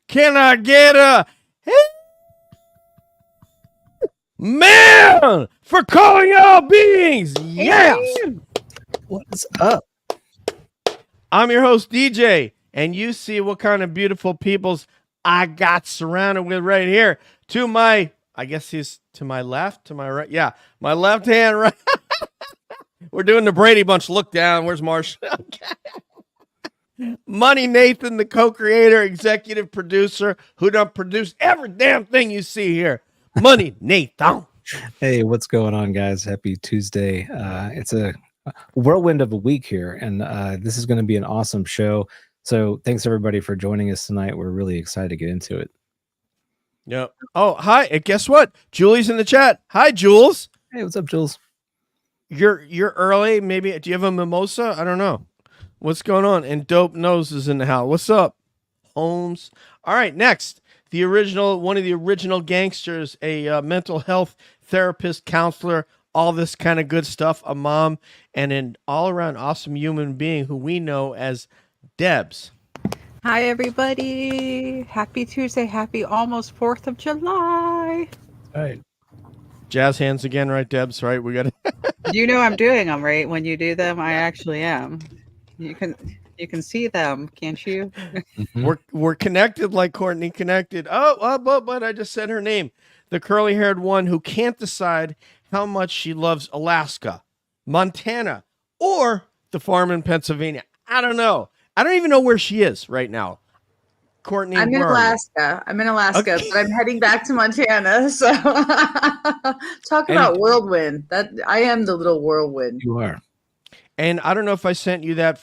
Can I get a man for calling all beings? Yes. What's up? I'm your host, DJ, and you see what kind of beautiful peoples I got surrounded with right here. To my, I guess he's to my left, to my right. Yeah, my left hand, right. We're doing the Brady Bunch. Look down. Where's Marsh? Money Nathan, the co-creator, executive producer, who done produced every damn thing you see here. Money Nathan. Hey, what's going on, guys? Happy Tuesday. It's a whirlwind of a week here, and this is going to be an awesome show. So thanks, everybody, for joining us tonight. We're really excited to get into it. Yep. Oh, hi. And guess what? Julie's in the chat. Hi, Jules. Hey, what's up, Jules? You're early. Maybe, do you have a mimosa? I don't know. What's going on? And Dope Nose is in the house. What's up, Holmes? All right, next, one of the original gangsters, a mental health therapist, counselor, all this kind of good stuff, a mom, and an all-around awesome human being who we know as Debs. Hi, everybody. Happy Tuesday. Happy almost 4th of July. All right. Jazz hands again, right, Debs? Right? We got it. You know I'm doing them, right? When you do them, I actually am. You can see them, can't you? Mm-hmm. We're connected like Courtney connected. But I just said her name. The curly-haired one who can't decide how much she loves Alaska, Montana, or the farm in Pennsylvania. I don't know. I don't even know where she is right now. Courtney, I'm in Alaska. Okay. But I'm heading back to Montana. So talk about whirlwind. That I am the little whirlwind. You are. And I don't know if I sent you that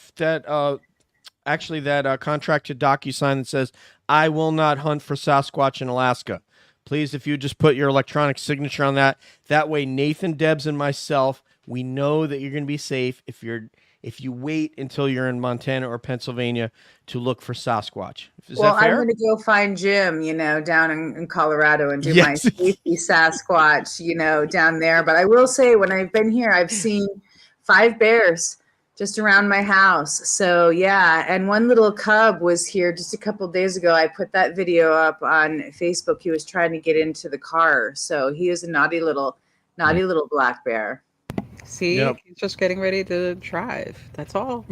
contracted DocuSign that says, I will not hunt for Sasquatch in Alaska. Please, if you just put your electronic signature on that, that way Nathan, Debs, and myself, we know that you're going to be safe if you wait until you're in Montana or Pennsylvania to look for Sasquatch. Is that fair? I'm going to go find Jim, down in Colorado and do my safety Sasquatch, down there. But I will say, when I've been here, I've seen 5 bears just around my house. So yeah, and one little cub was here just a couple of days ago. I put that video up on Facebook. He was trying to get into the car. So he is a naughty little black bear. See, he's just getting ready to drive. That's all.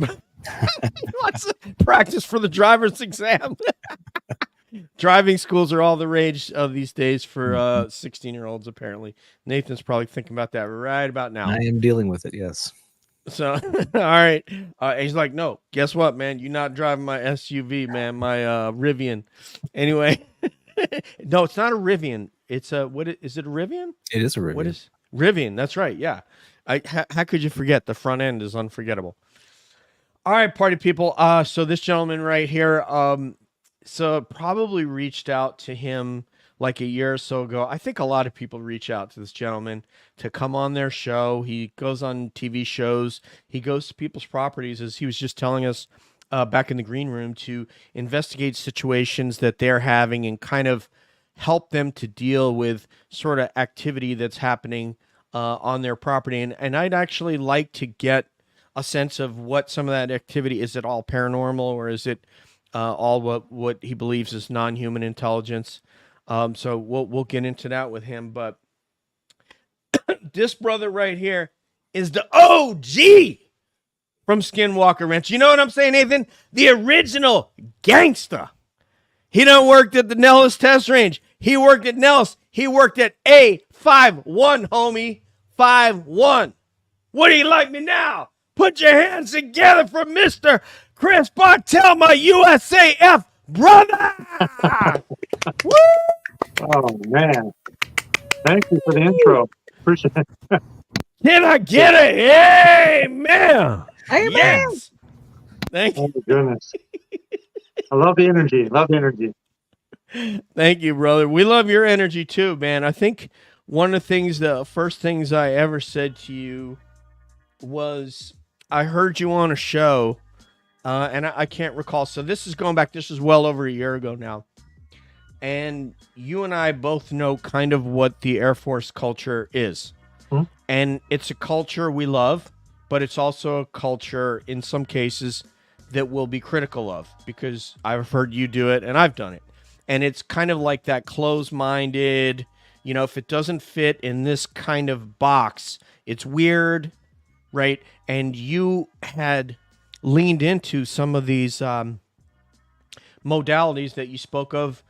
Let's practice for the driver's exam. Driving schools are all the rage of these days for 16-year-olds, apparently. Nathan's probably thinking about that right about now. I am dealing with it, yes. So, all right. He's like, no, guess what, man? You're not driving my SUV, man, my Rivian. Anyway, no, it's not a Rivian. It's is it a Rivian? It is a Rivian. What is Rivian? That's right, yeah. How could you forget? The front end is unforgettable. All right, party people. So this gentleman right here, so probably reached out to him like a year or so ago. I think a lot of people reach out to this gentleman to come on their show. He goes on TV shows. He goes to people's properties, as he was just telling us back in the green room, to investigate situations that they're having and kind of help them to deal with sort of activity that's happening on their property. And I'd actually like to get a sense of what some of that activity is. It all paranormal, or is it all what he believes is non-human intelligence? So we'll get into that with him. But this brother right here is the OG from Skinwalker Ranch. You know what I'm saying, Nathan? The original gangster. He done worked at the Nellis test range. He worked at Nellis. He worked at A51, homie. 5-1. What do you like me now? Put your hands together for Mr. Chris Bartel, my USAF brother. Woo! Oh, man. Thank you for the intro. Appreciate it. Can I get it? Amen. Amen. Yes. Thank you. Oh, my goodness. I love the energy. Thank you, brother. We love your energy too, man. I think one of the first things I ever said to you was, I heard you on a show, and I can't recall. So this is going back, this is well over a year ago now. And you and I both know kind of what the Air Force culture is. Hmm. And it's a culture we love, but it's also a culture in some cases that we'll be critical of, because I've heard you do it and I've done it. And it's kind of like that closed-minded, you know, if it doesn't fit in this kind of box, it's weird, right? And you had leaned into some of these modalities that you spoke of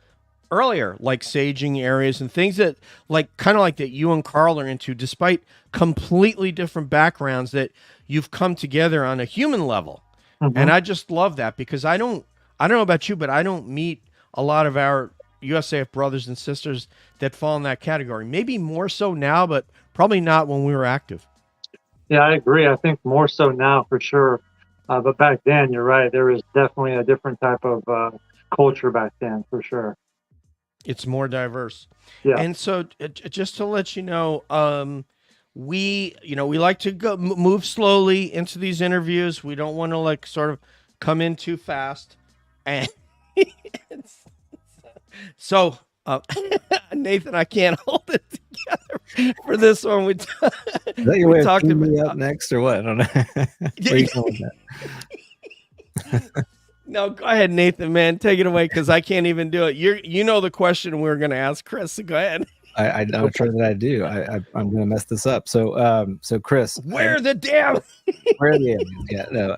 earlier, like saging areas and things that, like, kind of like that you and Carl are into, despite completely different backgrounds, that you've come together on a human level. Mm-hmm. And I just love that, because I don't know about you, but I don't meet a lot of our USAF brothers and sisters that fall in that category. Maybe more so now, but probably not when we were active. Yeah, I agree. I think more so now for sure. But back then, you're right. There was definitely a different type of culture back then for sure. It's more diverse. Yeah. And so just to let you know, we like to go move slowly into these interviews. We don't want to like sort of come in too fast. And so Nathan, I can't hold it together for this one. Is that your way of teeing me up next or what? I don't know. Where are you going with that? No, go ahead, Nathan, man. Take it away, because I can't even do it. You know the question we're going to ask Chris, so go ahead. I'm sure that I do. I'm going to mess this up. So Chris, where the damn? Where are the aliens? Yeah, no,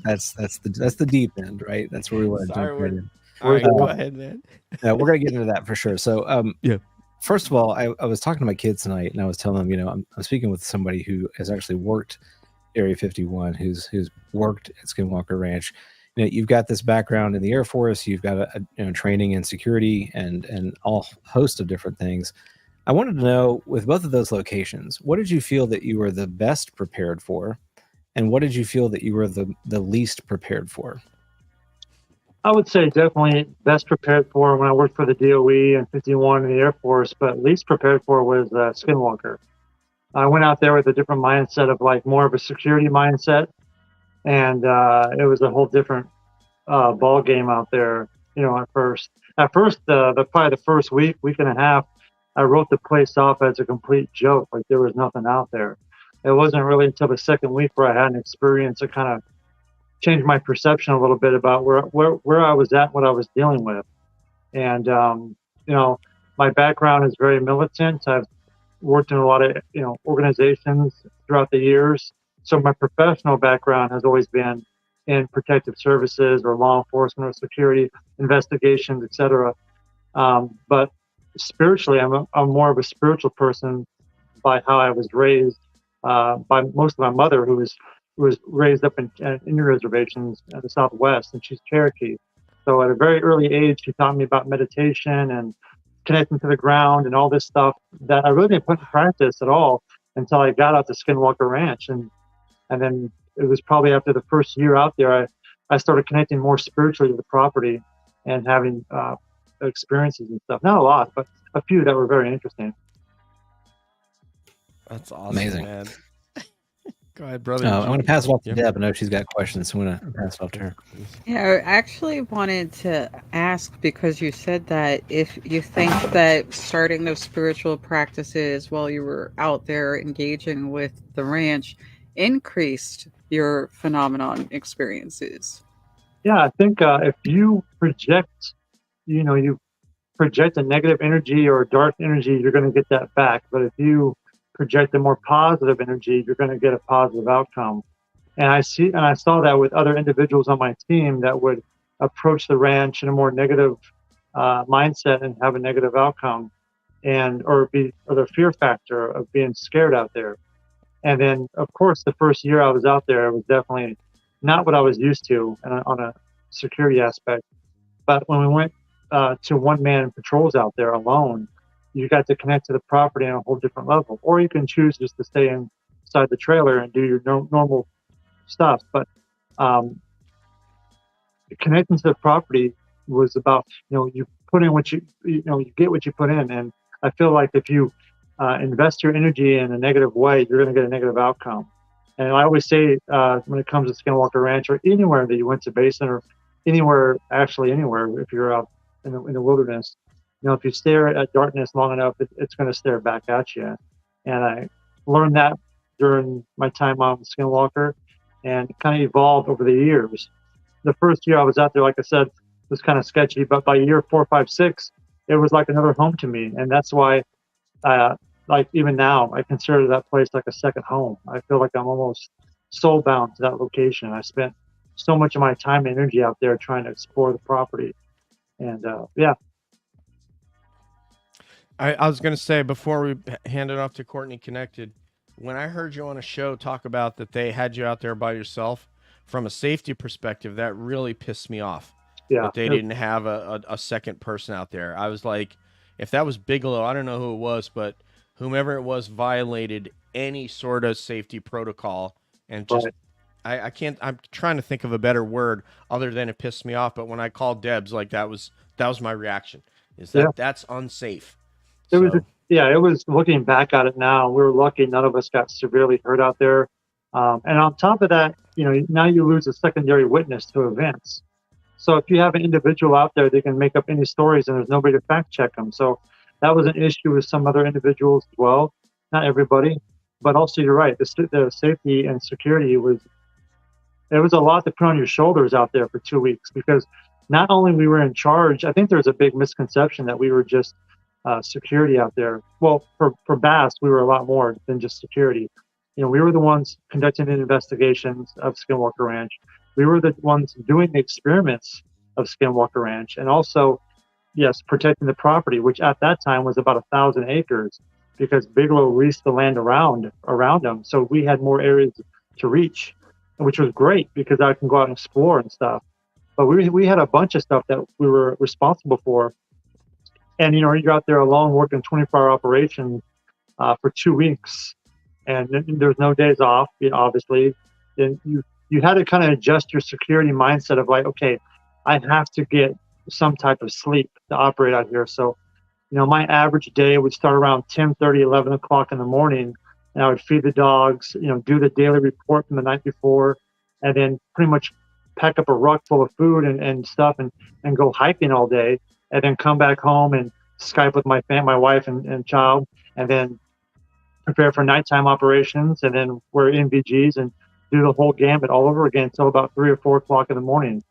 that's the deep end, right? That's where we want to jump right in. All right, go ahead, man. Yeah, we're gonna get into that for sure. So, yeah. First of all, I was talking to my kids tonight, and I was telling them, I'm speaking with somebody who has actually worked Area 51, who's worked at Skinwalker Ranch. You've got this background in the Air Force, you've got a training in security and all host of different things. I wanted to know, with both of those locations, what did you feel that you were the best prepared for, and what did you feel that you were the least prepared for? I would say definitely best prepared for when I worked for the DOE and 51 in the Air Force, but least prepared for was Skinwalker. I went out there with a different mindset of like more of a security mindset, and it was a whole different ball game out there. At first, probably the first week and a half, I wrote the place off as a complete joke. Like there was nothing out there. It wasn't really until the second week where I had an experience that kind of changed my perception a little bit about where I was at, what I was dealing with. And, my background is very militant. I've worked in a lot of, organizations throughout the years. So my professional background has always been in protective services or law enforcement or security investigations, etc. But spiritually, I'm more of a spiritual person by how I was raised, by most of my mother, who was raised up in Indian reservations in the Southwest, and she's Cherokee. So at a very early age, she taught me about meditation and connecting to the ground and all this stuff that I really didn't put in practice at all until I got out to Skinwalker Ranch. And then it was probably after the first year out there, I started connecting more spiritually to the property and having experiences and stuff. Not a lot, but a few that were very interesting. That's awesome, amazing, man. Go ahead, brother. I'm going to pass it off to Deb. I know she's got questions, so I'm going to pass it off to her. Yeah, I actually wanted to ask, because you said that if you think that starting those spiritual practices while you were out there engaging with the ranch increased your phenomenon experiences. Yeah, I think if you project, you project a negative energy or a dark energy, you're going to get that back. But if you project a more positive energy, you're going to get a positive outcome. And I saw that with other individuals on my team that would approach the ranch in a more negative mindset and have a negative outcome, or the fear factor of being scared out there. And then, of course, the first year I was out there, it was definitely not what I was used to on a security aspect. But when we went to one-man patrols out there alone, you got to connect to the property on a whole different level. Or you can choose just to stay inside the trailer and do your normal stuff. But connecting to the property was about, you put in what you get what you put in. And I feel like if you invest your energy in a negative way, you're going to get a negative outcome. And I always say when it comes to Skinwalker Ranch or anywhere that you went to Basin or anywhere, if you're out in the wilderness, if you stare at darkness long enough, it's going to stare back at you. And I learned that during my time on Skinwalker, and it kind of evolved over the years. The first year I was out there, like I said, was kind of sketchy, but by year 4, 5, 6, it was like another home to me. And that's why, like even now, I consider that place like a second home. I feel like I'm almost soul bound to that location. I spent so much of my time and energy out there trying to explore the property. And yeah. I was going to say, before we hand it off to Courtney Connected, when I heard you on a show talk about that they had you out there by yourself, from a safety perspective, that really pissed me off. Yeah. That they didn't have a second person out there. I was like, if that was Bigelow, I don't know who it was, but whomever it was violated any sort of safety protocol. And just, right. I can't, I'm trying to think of a better word other than it pissed me off. But when I called Debs, like that was my reaction, is that that's unsafe. It was looking back at it now, we were lucky none of us got severely hurt out there. And on top of that, now you lose a secondary witness to events. So if you have an individual out there, they can make up any stories and there's nobody to fact check them. So that was an issue with some other individuals as well. Not everybody, but also you're right. The safety and security was a lot to put on your shoulders out there for 2 weeks, because not only we were in charge, I think there's a big misconception that we were just security out there. Well, for Bass, we were a lot more than just security. We were the ones conducting the investigations of Skinwalker Ranch. We were the ones doing the experiments of Skinwalker Ranch, and also, yes, protecting the property, which at that time was about 1,000 acres, because Bigelow leased the land around them. So we had more areas to reach, which was great because I can go out and explore and stuff. But we had a bunch of stuff that we were responsible for. And, you're out there alone working 24-hour operations for 2 weeks, and there's no days off, obviously. And you had to kind of adjust your security mindset of like, okay, I have to get some type of sleep to operate out here. So, my average day would start around 10:30, 11 o'clock in the morning, and I would feed the dogs, do the daily report from the night before, and then pretty much pack up a ruck full of food and stuff and go hiking all day, and then come back home and Skype with my wife and child, and then prepare for nighttime operations, and then wear NVGs and do the whole gambit all over again until about 3 or 4 o'clock in the morning.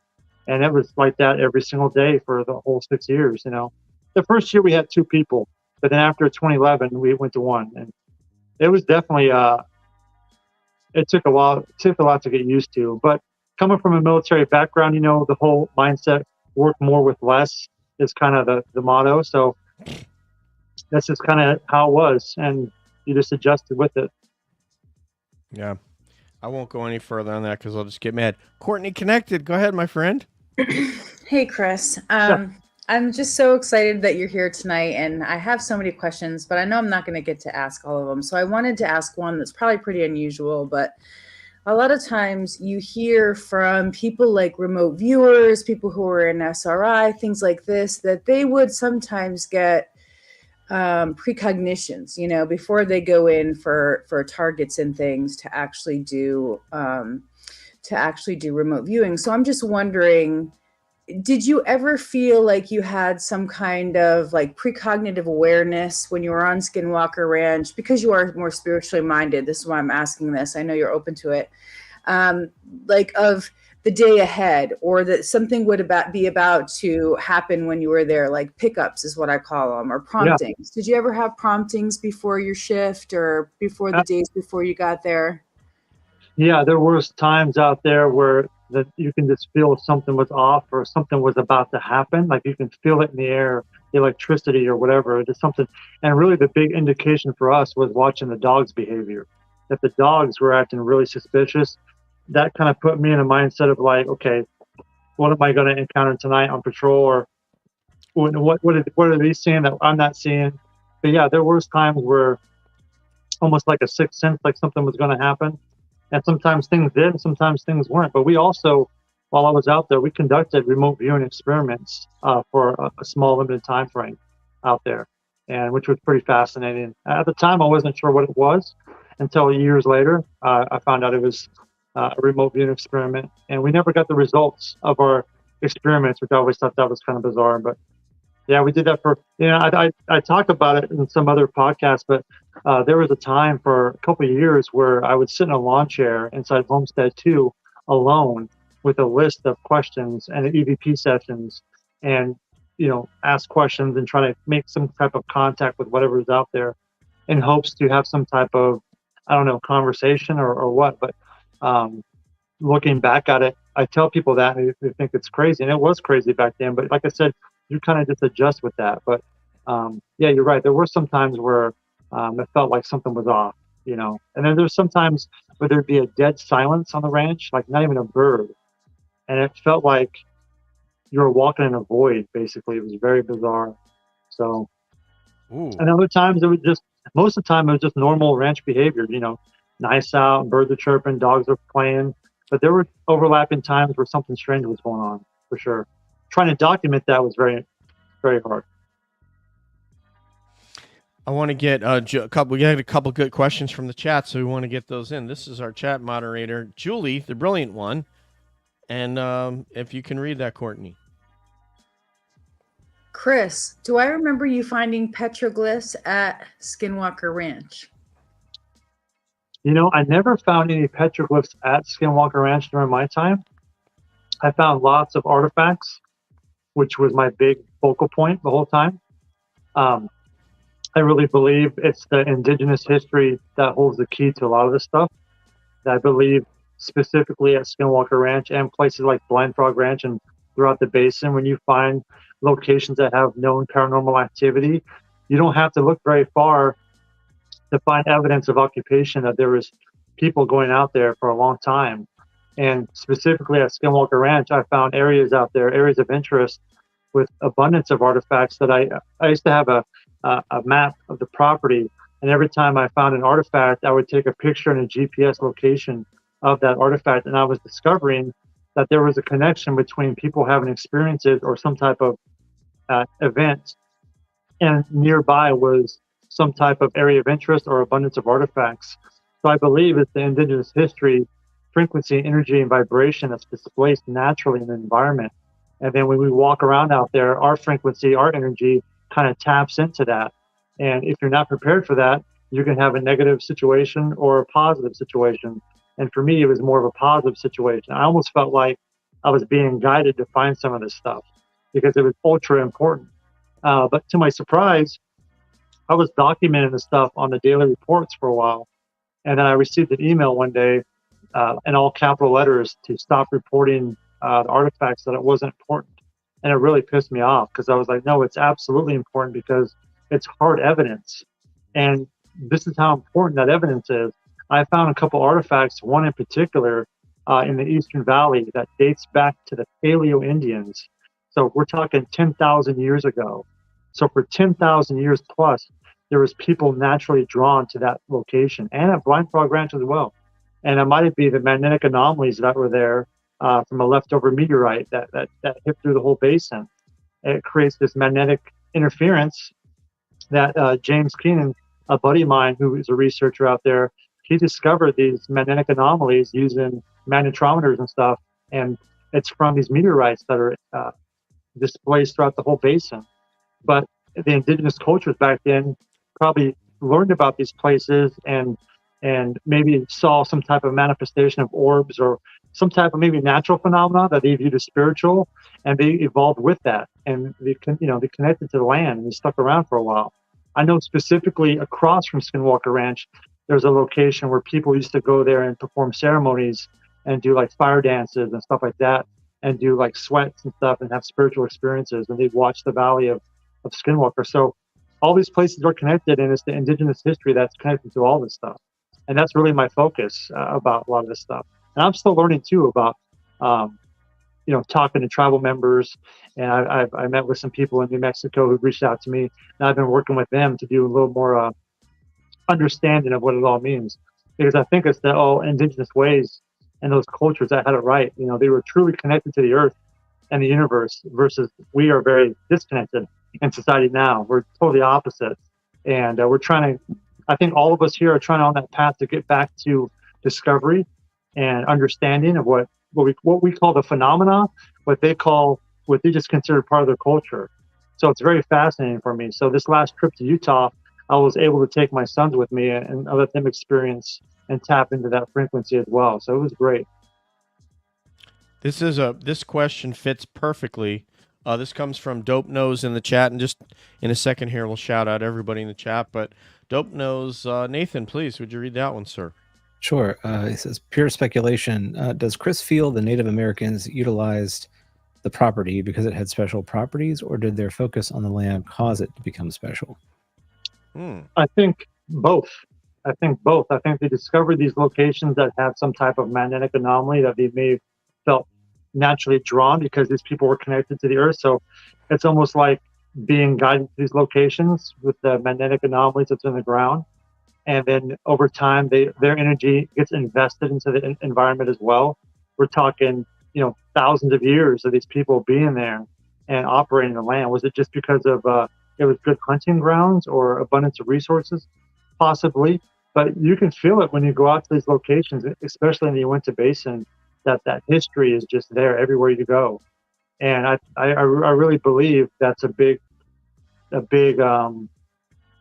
And it was like that every single day for the whole 6 years. The first year we had 2 people, but then after 2011 we went to 1, and it was definitely it took a while. It took a lot to get used to. But coming from a military background, the whole mindset, work more with less, is kind of the motto. So that's just kind of how it was, and you just adjusted with it. Yeah. I won't go any further on that because I'll just get mad. Courtney Connected, go ahead, my friend. Hey, Chris. I'm just so excited that you're here tonight, and I have so many questions, but I know I'm not going to get to ask all of them. So I wanted to ask one that's probably pretty unusual, but a lot of times you hear from people like remote viewers, people who are in SRI, things like this, that they would sometimes get precognitions, before they go in for targets and things to actually do remote viewing. So I'm just wondering, did you ever feel like you had some kind of like precognitive awareness when you were on Skinwalker Ranch? Because you are more spiritually minded, this is why I'm asking this. I know you're open to it. Like of the day ahead, or that something would be about to happen when you were there, like pickups is what I call them, or promptings. Yeah. Did you ever have promptings before your shift or before the days before you got there? Yeah, there was times out there where that you can just feel something was off or something was about to happen. Like you can feel it in the air, the electricity or whatever. There's something. And really the big indication for us was watching the dog's behavior. If the dogs were acting really suspicious, that kind of put me in a mindset of like, okay, what am I going to encounter tonight on patrol? Or what are they seeing that I'm not seeing? But yeah, there was times where almost like a sixth sense, like something was going to happen. And sometimes things did, and sometimes things weren't. But we also, while I was out there, we conducted remote viewing experiments for a small limited time frame out there. and which was pretty fascinating. At the time, I wasn't sure what it was until years later. I found out it was a remote viewing experiment, and we never got the results of our experiments, which I always thought that was kind of bizarre. But yeah, we did that for, I talk about it in some other podcasts, but there was a time for a couple of years where I would sit in a lawn chair inside Homestead 2 alone with a list of questions and EVP sessions, and ask questions and try to make some type of contact with whatever's out there in hopes to have some type of, I don't know, conversation or what. But looking back at it, I tell people that and they think it's crazy, and it was crazy back then. But like I said, you kind of just adjust with that. But yeah, you're right. There were some times where it felt like something was off, and then there's sometimes where there'd be a dead silence on the ranch, like not even a bird. And it felt like you were walking in a void, basically. It was very bizarre. So, and other times most of the time it was just normal ranch behavior, nice out, birds are chirping, dogs are playing. But there were overlapping times where something strange was going on, for sure. Trying to document that was very, very hard. I want to get we got a couple good questions from the chat, so we want to get those in. This is our chat moderator, Julie, the brilliant one. And if you can read that, Courtney. Chris, do I remember you finding petroglyphs at Skinwalker Ranch? I never found any petroglyphs at Skinwalker Ranch during my time. I found lots of artifacts, which was my big focal point the whole time. I really believe it's the indigenous history that holds the key to a lot of this stuff. I believe specifically at Skinwalker Ranch and places like Blind Frog Ranch and throughout the basin, when you find locations that have known paranormal activity, you don't have to look very far to find evidence of occupation, that there was people going out there for a long time. And specifically at Skinwalker Ranch, I found areas out there, areas of interest with abundance of artifacts that I used to have a map of the property. And every time I found an artifact, I would take a picture and a GPS location of that artifact. And I was discovering that there was a connection between people having experiences or some type of event, and nearby was some type of area of interest or abundance of artifacts. So I believe it's the indigenous history, frequency, energy, and vibration that's displaced naturally in the environment. And then when we walk around out there, our frequency, our energy kind of taps into that. And if you're not prepared for that, you can have a negative situation or a positive situation. And for me, it was more of a positive situation. I almost felt like I was being guided to find some of this stuff because it was ultra important. But to my surprise, I was documenting the stuff on the daily reports for a while. And then I received an email one day in all capital letters to stop reporting the artifacts, that it wasn't important. And it really pissed me off because I was like, no, it's absolutely important because it's hard evidence. And this is how important that evidence is. I found a couple artifacts, one in particular in the Eastern Valley that dates back to the Paleo Indians. So we're talking 10,000 years ago. So for 10,000 years plus, there was people naturally drawn to that location, and at Blind Frog Ranch as well. And it might be the magnetic anomalies that were there from a leftover meteorite that hit through the whole basin. It creates this magnetic interference that James Keenan, a buddy of mine who is a researcher out there, he discovered these magnetic anomalies using magnetometers and stuff. And it's from these meteorites that are displaced throughout the whole basin. But the indigenous cultures back then probably learned about these places and maybe saw some type of manifestation of orbs or some type of maybe natural phenomena that they viewed as spiritual, and they evolved with that, and they connected to the land and they stuck around for a while. I know specifically across from Skinwalker Ranch, there's a location where people used to go there and perform ceremonies and do like fire dances and stuff like that, and do like sweats and stuff and have spiritual experiences, and they'd watch the valley of Skinwalker. So all these places are connected, and it's the indigenous history that's connected to all this stuff. And that's really my focus about a lot of this stuff. And I'm still learning too about, talking to tribal members. And I met with some people in New Mexico who reached out to me, and I've been working with them to do a little more understanding of what it all means. Because I think it's the all indigenous ways and those cultures that had it right. They were truly connected to the earth and the universe, versus we are very disconnected in society now. We're totally opposite. And we're trying to, I think all of us here are trying on that path to get back to discovery and understanding of what we call the phenomena, what they just consider part of their culture. So it's very fascinating for me. So this last trip to Utah, I was able to take my sons with me and let them experience and tap into that frequency as well. So it was great. This question fits perfectly. This comes from Dope Nose in the chat, and just in a second here, we'll shout out everybody in the chat. But Dope Nose, Nathan, please, would you read that one, sir? Sure. It says, pure speculation. Does Chris feel the Native Americans utilized the property because it had special properties, or did their focus on the land cause it to become special? I think both. I think they discovered these locations that had some type of magnetic anomaly that they may have felt naturally drawn because these people were connected to the earth. So it's almost like being guided to these locations with the magnetic anomalies that's in the ground. And then over time, their energy gets invested into the environment as well. We're talking, thousands of years of these people being there and operating the land. Was it just because of it was good hunting grounds or abundance of resources? Possibly. But you can feel it when you go out to these locations, especially in the Uinta Basin, that history is just there everywhere you go. And I really believe that's a big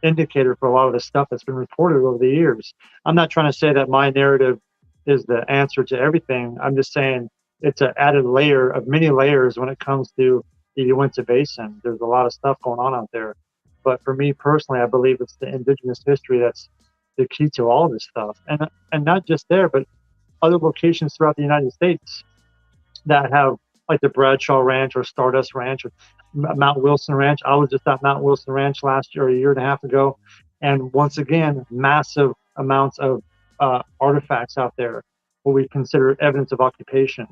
indicator for a lot of the stuff that's been reported over the years. I'm not trying to say that my narrative is the answer to everything. I'm just saying it's an added layer of many layers when it comes to the Uinta Basin. There's a lot of stuff going on out there. But for me personally, I believe it's the indigenous history that's the key to all this stuff. And not just there, but other locations throughout the United States that have, like the Bradshaw Ranch or Stardust Ranch or Mount Wilson Ranch. I was just at Mount Wilson Ranch last year, a year and a half ago. And once again, massive amounts of artifacts out there, what we consider evidence of occupation.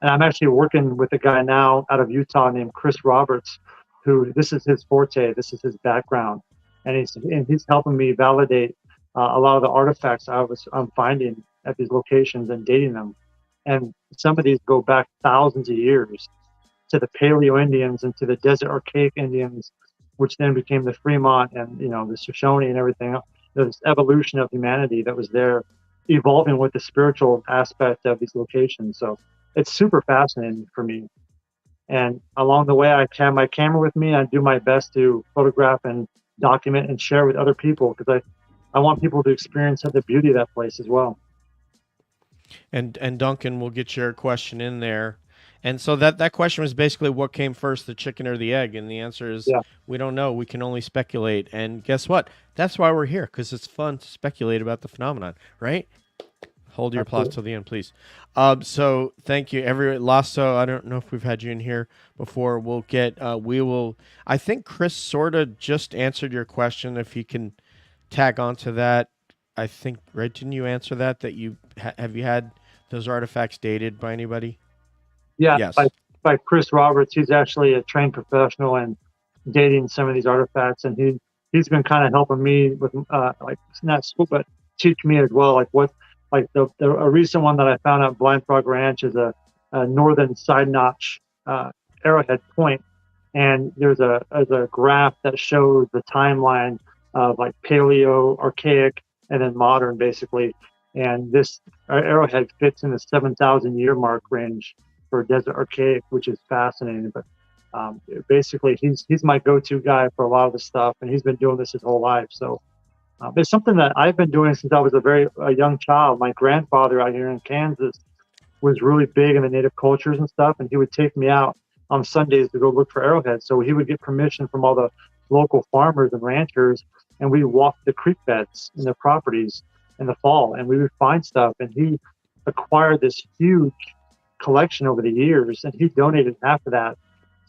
And I'm actually working with a guy now out of Utah named Chris Roberts, who this is his forte, this is his background. And he's helping me validate a lot of the artifacts I'm finding at these locations and dating them. And some of these go back thousands of years to the Paleo Indians and to the Desert Archaic Indians, which then became the Fremont and the Shoshone and everything. There's evolution of humanity that was there, evolving with the spiritual aspect of these locations. So it's super fascinating for me. And along the way, I have my camera with me. I do my best to photograph and document and share with other people because I want people to experience the beauty of that place as well. And Duncan, we'll get your question in there. And so that question was basically what came first, the chicken or the egg? And the answer is we don't know. We can only speculate. And guess what? That's why we're here, because it's fun to speculate about the phenomenon, right? Hold your applause till the end, please. So thank you, Lasso. I don't know if we've had you in here before. We'll get, I think Chris sort of just answered your question. If you can tag on to that, I think, right? Didn't you answer that you have you had those artifacts dated by anybody? Yeah, yes. by Chris Roberts. He's actually a trained professional in dating some of these artifacts, and he's been kind of helping me with like not school, but teach me as well. Like a recent one that I found at Blind Frog Ranch is a northern side notch arrowhead point, and there's a graph that shows the timeline of like Paleo, Archaic, and then modern, basically. And this arrowhead fits in the 7,000 year mark range for Desert Archaic, which is fascinating. But basically, he's my go-to guy for a lot of the stuff, and he's been doing this his whole life. So it's something that I've been doing since I was a young child. My grandfather out here in Kansas was really big in the native cultures and stuff, and he would take me out on Sundays to go look for arrowheads. So he would get permission from all the local farmers and ranchers, and we walked the creek beds in their properties in the fall, and we would find stuff. And he acquired this huge collection over the years, and he donated half of that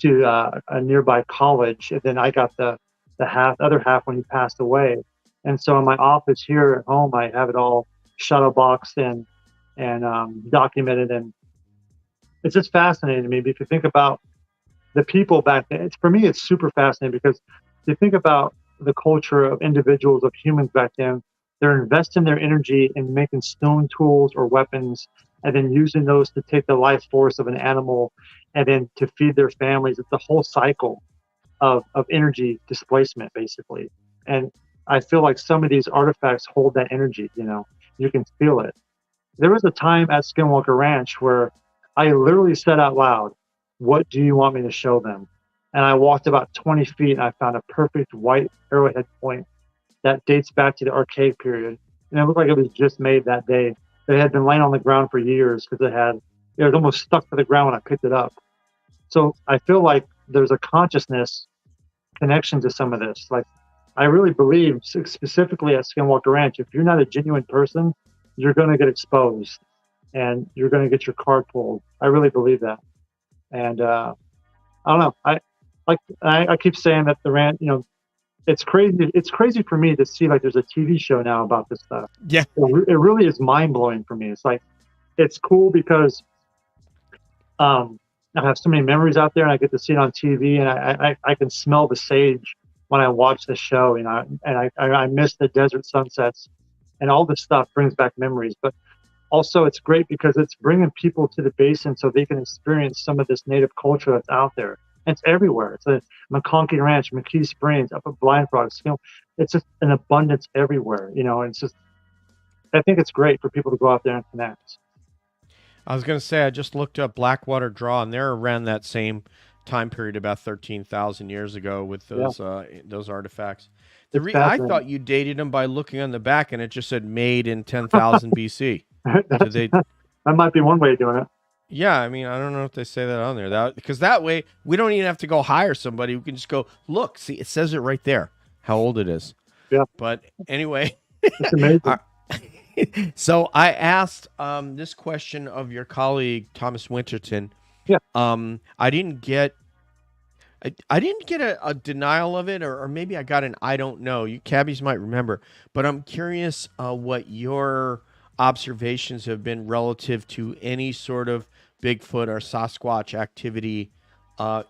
to a nearby college, and then I got the other half when he passed away. And so in my office here at home, I have it all shadow boxed and documented, and it's just fascinating to me. If you think about the people back then, for me, it's super fascinating because you think about the culture of individuals, of humans back then. They're investing their energy in making stone tools or weapons, and then using those to take the life force of an animal and then to feed their families. It's a whole cycle of energy displacement, basically. And I feel like some of these artifacts hold that energy. You can feel it. There was a time at Skinwalker Ranch where I literally said out loud, "What do you want me to show them?" And I walked about 20 feet and I found a perfect white arrowhead point that dates back to the archaic period. And it looked like it was just made that day. It had been laying on the ground for years because it was almost stuck to the ground when I picked it up. So I feel like there's a consciousness connection to some of this. Like, I really believe, specifically at Skinwalker Ranch, if you're not a genuine person, you're going to get exposed and you're going to get your card pulled. I really believe that. And I don't know. I keep saying that the ranch, it's crazy. It's crazy for me to see like there's a TV show now about this stuff. Yeah. It really is mind blowing for me. It's like, it's cool because I have so many memories out there and I get to see it on TV and I can smell the sage when I watch the show, and I miss the desert sunsets and all this stuff brings back memories. But also it's great because it's bringing people to the basin so they can experience some of this native culture that's out there. And it's everywhere. It's a McConkie Ranch, McKee Springs, up at Blind Frog. It's just an abundance everywhere, it's just, I think it's great for people to go out there and connect. I was going to say, I just looked up Blackwater Draw, and they're around that same time period, about 13,000 years ago, with those artifacts. I thought you dated them by looking on the back, and it just said made in 10,000 BC. That might be one way of doing it. Yeah, I mean, I don't know if they say that on there, because that way we don't even have to go hire somebody. We can just go, look, see, it says it right there, how old it is. Yeah. But anyway, it's amazing. So I asked this question of your colleague Thomas Winterton. Yeah. I didn't get a denial of it, or maybe I got an I don't know. You cabbies might remember, but I'm curious what your observations have been relative to any sort of Bigfoot or Sasquatch activity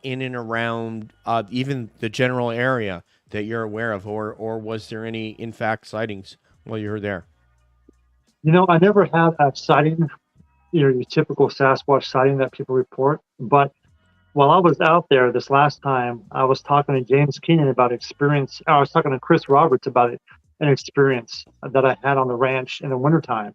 in and around even the general area that you're aware of, or was there any, in fact, sightings while you were there? I never had a sighting, your typical Sasquatch sighting that people report. But while I was out there this last time, I was talking to James Keenan about experience. I was talking to Chris Roberts about an experience that I had on the ranch in the wintertime.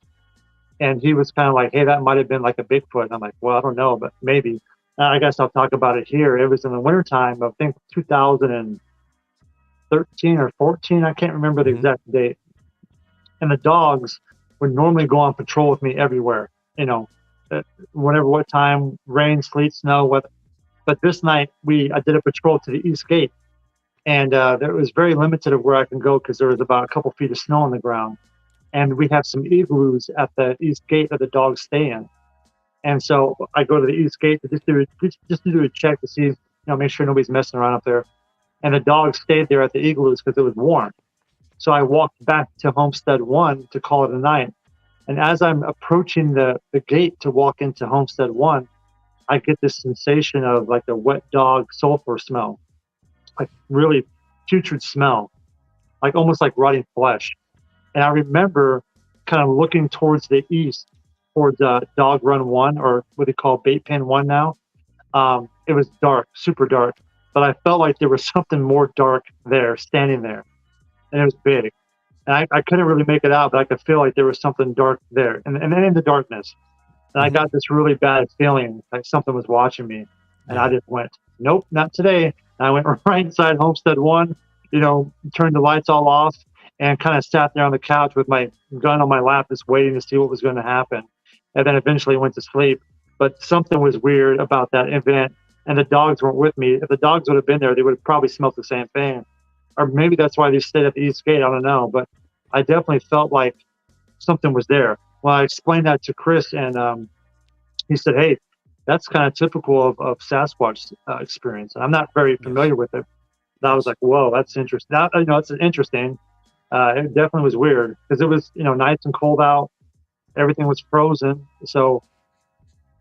And he was kind of like, hey, that might have been like a Bigfoot. And I'm like, well, I don't know, but maybe. I guess I'll talk about it here. It was in the wintertime of, I think, 2013 or 14. I can't remember the exact date. And the dogs would normally go on patrol with me everywhere, what time, rain, sleet, snow, weather. But this night I did a patrol to the East Gate, and there was very limited of where I can go because there was about a couple feet of snow on the ground, and we have some igloos at the East Gate that the dogs stay in. And so I go to the East Gate to just do a check to see, make sure nobody's messing around up there. And the dogs stayed there at the igloos because it was warm. So I walked back to Homestead 1 to call it a night. And as I'm approaching the gate to walk into Homestead 1, I get this sensation of like a wet dog sulfur smell, like really putrid smell, like almost like rotting flesh. And I remember kind of looking towards the east, towards Dog Run 1, or what they call Bait Pen 1 now. It was dark, super dark, but I felt like there was something more dark there, standing there. And it was big. And I couldn't really make it out, but I could feel like there was something dark there. And then in the darkness, and I got this really bad feeling like something was watching me. And I just went, nope, not today. And I went right inside Homestead 1, turned the lights all off and kind of sat there on the couch with my gun on my lap, just waiting to see what was going to happen. And then eventually went to sleep. But something was weird about that event. And the dogs weren't with me. If the dogs would have been there, they would have probably smelled the same thing. Or maybe that's why they stayed at the East Gate. I don't know. But I definitely felt like something was there. Well, I explained that to Chris, and he said, hey, that's kind of typical of Sasquatch experience. And I'm not very familiar with it. And I was like, whoa, that's interesting. It's interesting. It definitely was weird because it was, nice and cold out. Everything was frozen. So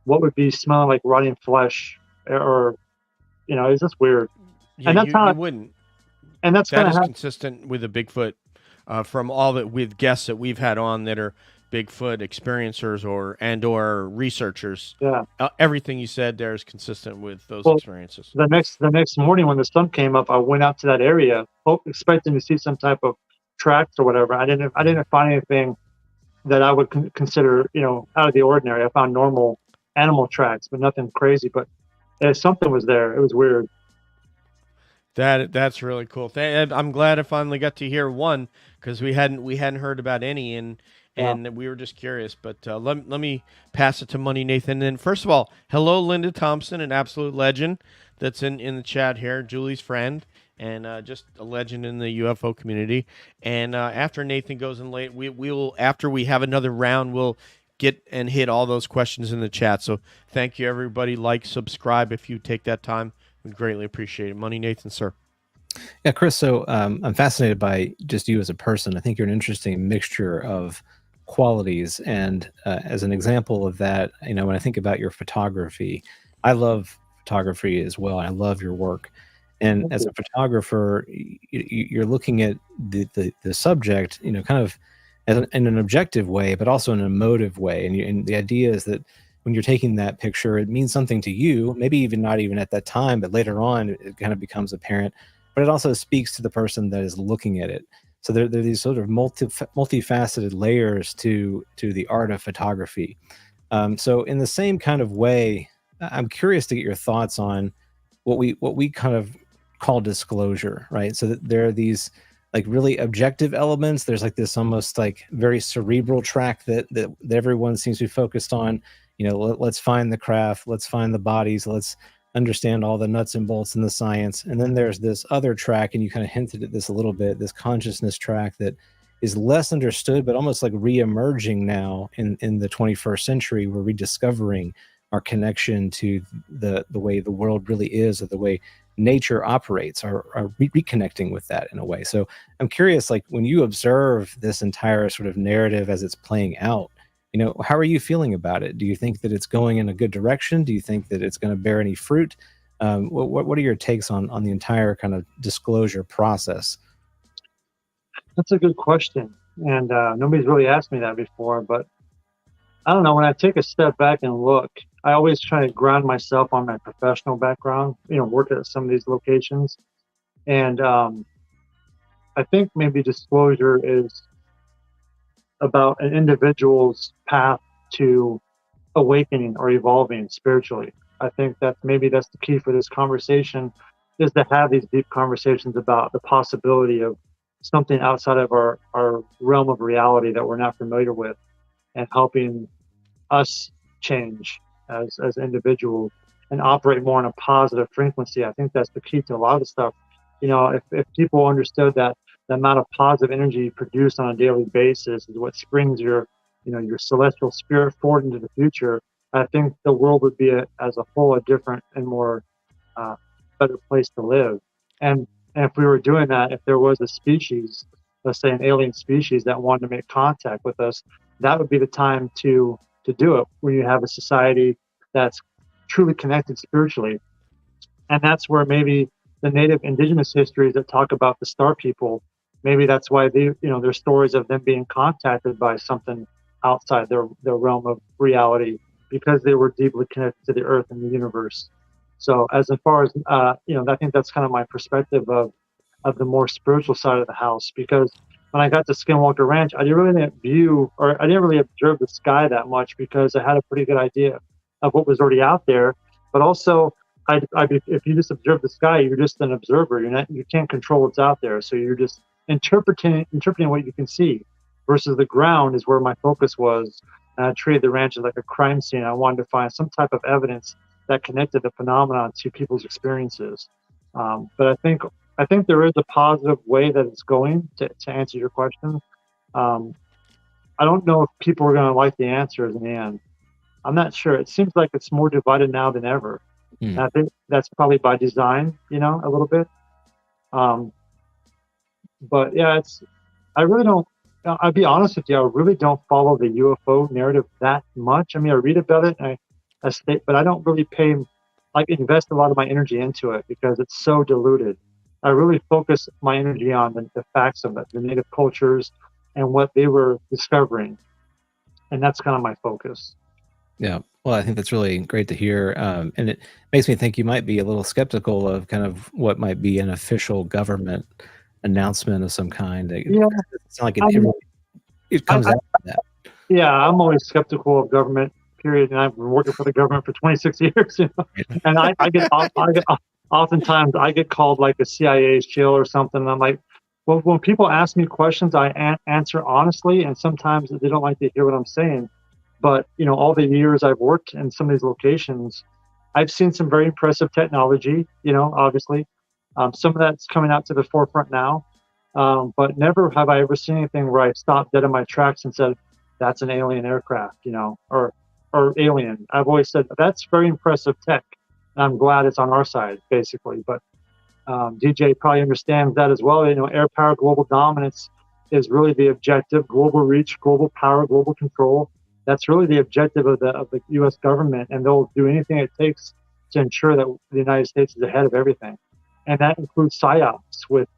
what would be smelling like rotting flesh or, it's just weird. Yeah, and that's you wouldn't. And that's that is consistent with a Bigfoot from all that with guests that we've had on that are Bigfoot experiencers or researchers. Yeah. Everything you said there is consistent with those experiences. The next morning when the sun came up, I went out to that area, expecting to see some type of tracks or whatever. I didn't find anything that I would consider, out of the ordinary. I found normal animal tracks, but nothing crazy. But something was there. It was weird. That's really cool. I'm glad I finally got to hear one, because we hadn't heard about any, and we were just curious. But let me pass it to Money Nathan. And first of all, hello Linda Thompson, an absolute legend that's in the chat here, Julie's friend, and just a legend in the UFO community. And after Nathan goes in late, we will, after we have another round, we'll get and hit all those questions in the chat. So thank you everybody. Like, subscribe if you take that time. We'd greatly appreciate it. Money Nathan, sir. Yeah, Chris, so I'm fascinated by just you as a person. I think you're an interesting mixture of qualities. And as an example of that, when I think about your photography, I love photography as well. I love your work. And as a photographer, you're looking at the subject, kind of in an objective way, but also in an emotive way. And the idea is that when you're taking that picture, it means something to you, maybe even not even at that time, but later on, it kind of becomes apparent. But it also speaks to the person that is looking at it. So there are these sort of multifaceted layers to the art of photography. So in the same kind of way, I'm curious to get your thoughts on what we kind of call disclosure, right? So that there are these like really objective elements. There's like this almost like very cerebral track that everyone seems to be focused on. Let's find the craft, let's find the bodies, let's understand all the nuts and bolts in the science. And then there's this other track, and you kind of hinted at this a little bit, this consciousness track that is less understood, but almost like re-emerging now in the 21st century. We're rediscovering our connection to the way the world really is, or the way nature operates, are reconnecting with that in a way. So I'm curious, like when you observe this entire sort of narrative as it's playing out, how are you feeling about it? Do you think that it's going in a good direction? Do you think that it's going to bear any fruit? What are your takes on the entire kind of disclosure process? That's a good question. And nobody's really asked me that before, but I don't know. When I take a step back and look, I always try to ground myself on my professional background, work at some of these locations. And I think maybe disclosure is about an individual's path to awakening or evolving spiritually. I think that's the key for this conversation, is to have these deep conversations about the possibility of something outside of our realm of reality that we're not familiar with, and helping us change as individuals and operate more on a positive frequency. I think that's the key to a lot of the stuff. If people understood that the amount of positive energy produced on a daily basis is what springs your celestial spirit forward into the future, I think the world would be as a whole a different and more better place to live. And if we were doing that, if there was a species, let's say an alien species, that wanted to make contact with us, that would be the time to do it, when you have a society that's truly connected spiritually. And that's where maybe the native indigenous histories that talk about the star people, maybe that's why there's stories of them being contacted by something outside their realm of reality, because they were deeply connected to the earth and the universe. So as far as I think that's kind of my perspective of the more spiritual side of the house. Because when I got to Skinwalker Ranch, I didn't really observe the sky that much, because I had a pretty good idea of what was already out there. But also, if you just observe the sky, you're just an observer. You can't control what's out there, so you're just interpreting what you can see. Versus the ground is where my focus was. And I treated the ranch as like a crime scene. I wanted to find some type of evidence that connected the phenomenon to people's experiences. But I think there is a positive way that it's going, to answer your question. I don't know if people are going to like the answers in the end. I'm not sure. It seems like it's more divided now than ever. And I think that's probably by design, a little bit. But yeah, I really don't, I'll be honest with you, I really don't follow the UFO narrative that much. I mean, I read about it, and I state, but I don't really invest a lot of my energy into it, because it's so diluted. I really focus my energy on the facts of it, the native cultures and what they were discovering. And that's kind of my focus. Yeah. Well, I think that's really great to hear. And it makes me think you might be a little skeptical of kind of what might be an official government announcement of some kind. Yeah. It's not like it comes out of that. Yeah, I'm always skeptical of government, period. And I've been working for the government for 26 years. You know? And oftentimes I get called like a CIA shill or something. And I'm like, well, when people ask me questions, I answer honestly. And sometimes they don't like to hear what I'm saying. But, you know, all the years I've worked in some of these locations, I've seen some very impressive technology, you know, obviously. Some of that's coming out to the forefront now. But never have I ever seen anything where I stopped dead in my tracks and said, that's an alien aircraft, you know, or alien. I've always said, that's very impressive tech. And I'm glad it's on our side, basically. But DJ probably understands that as well. You know, air power, global dominance is really the objective. Global reach, global power, global control. That's really the objective of the U.S. government, and they'll do anything it takes to ensure that the United States is ahead of everything. And that includes psyops with,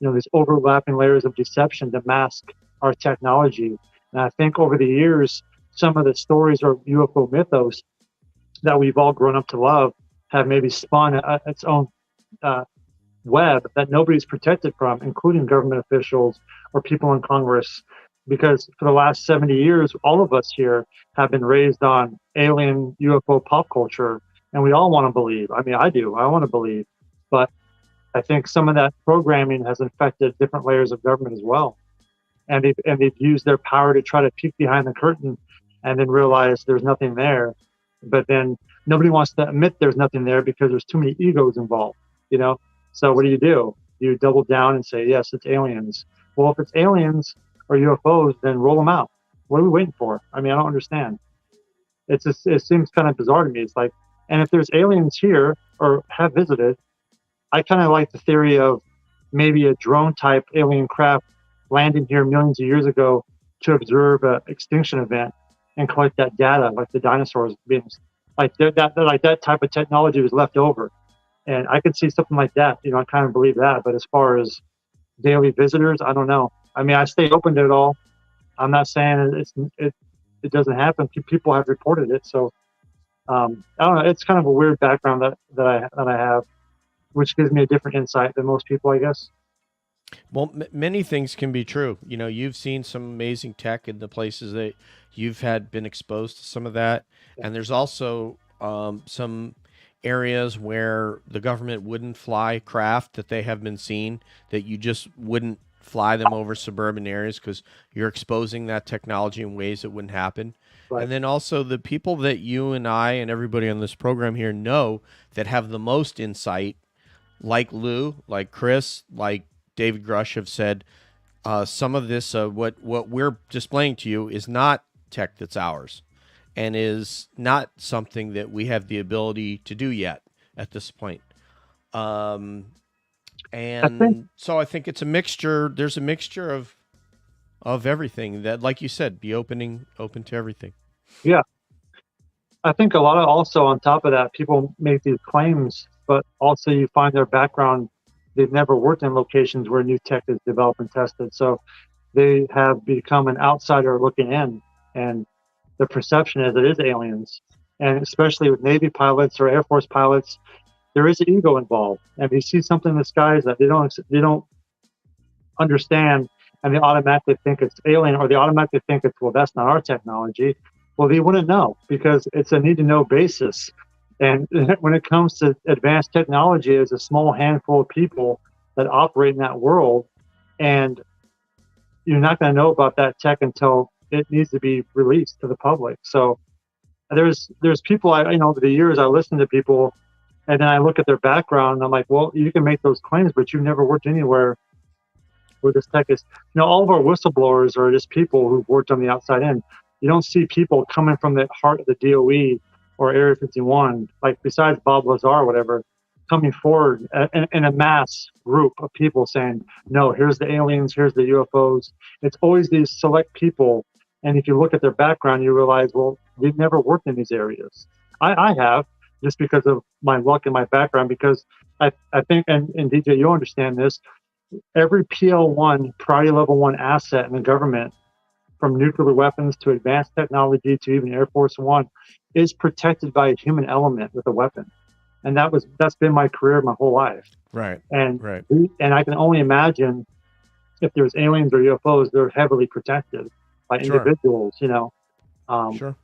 you know, these overlapping layers of deception to mask our technology. And I think over the years, some of the stories or UFO mythos that we've all grown up to love have maybe spun its own web that nobody's protected from, including government officials or people in Congress. Because for the last 70 years, all of us here have been raised on alien UFO pop culture, and we all want to believe. I mean, I do. I want to believe. But I think some of that programming has infected different layers of government as well. And they've used their power to try to peek behind the curtain and then realize there's nothing there. But then nobody wants to admit there's nothing there because there's too many egos involved, you know? So what do? You double down and say, yes, it's aliens. Well, if it's aliens or UFOs, then roll them out. What are we waiting for? I mean, I don't understand. It seems kind of bizarre to me. It's like, and if there's aliens here or have visited, I kind of like the theory of maybe a drone type alien craft landing here millions of years ago to observe an extinction event and collect that data, like the dinosaurs being like that type of technology was left over. And I could see something like that. You know, I kind of believe that. But as far as daily visitors, I don't know. I mean, I stay open to it all. I'm not saying it doesn't happen. People have reported it. So I don't know. It's kind of a weird background that I have, which gives me a different insight than most people, I guess. Well, many things can be true. You know, you've seen some amazing tech in the places that you've been exposed to some of that. Yeah. And there's also some areas where the government wouldn't fly craft that they have been seen, that you just wouldn't fly them over suburban areas because you're exposing that technology in ways that wouldn't happen. Right. And then also the people that you and I and everybody on this program here know that have the most insight, like Lou, like Chris, like David Grush have said, some of this, what we're displaying to you is not tech that's ours and is not something that we have the ability to do yet at this point. So I think it's a mixture. There's a mixture of everything that, like you said, be open to everything. Yeah. I think a lot of also on top of that, people make these claims, but also you find their background. They've never worked in locations where new tech is developed and tested. So they have become an outsider looking in, and the perception is it is aliens. And especially with Navy pilots or Air Force pilots, there is an ego involved. And if you see something in the skies that they don't understand, and they automatically think it's alien, or they automatically think it's, well, that's not our technology. Well, they wouldn't know because it's a need to know basis. And when it comes to advanced technology, there's a small handful of people that operate in that world, and you're not going to know about that tech until it needs to be released to the public. So there's people over the years I listen to people, and then I look at their background, and I'm like, well, you can make those claims, but you've never worked anywhere where this tech is. All of our whistleblowers are just people who've worked on the outside in. You don't see people coming from the heart of the DOE or Area 51, like besides Bob Lazar or whatever, coming forward in a mass group of people saying, no, here's the aliens, here's the UFOs. It's always these select people. And if you look at their background, you realize, well, they've never worked in these areas. I have, just because of my luck and my background, because I think, and DJ, you'll understand this, every PL1, priority level 1 asset in the government, from nuclear weapons to advanced technology to even Air Force One, is protected by a human element with a weapon. and that's been my career my whole life. Right. And Right. and I can only imagine if there's aliens or UFOs, they're heavily protected by Sure. individuals, you know. Sure.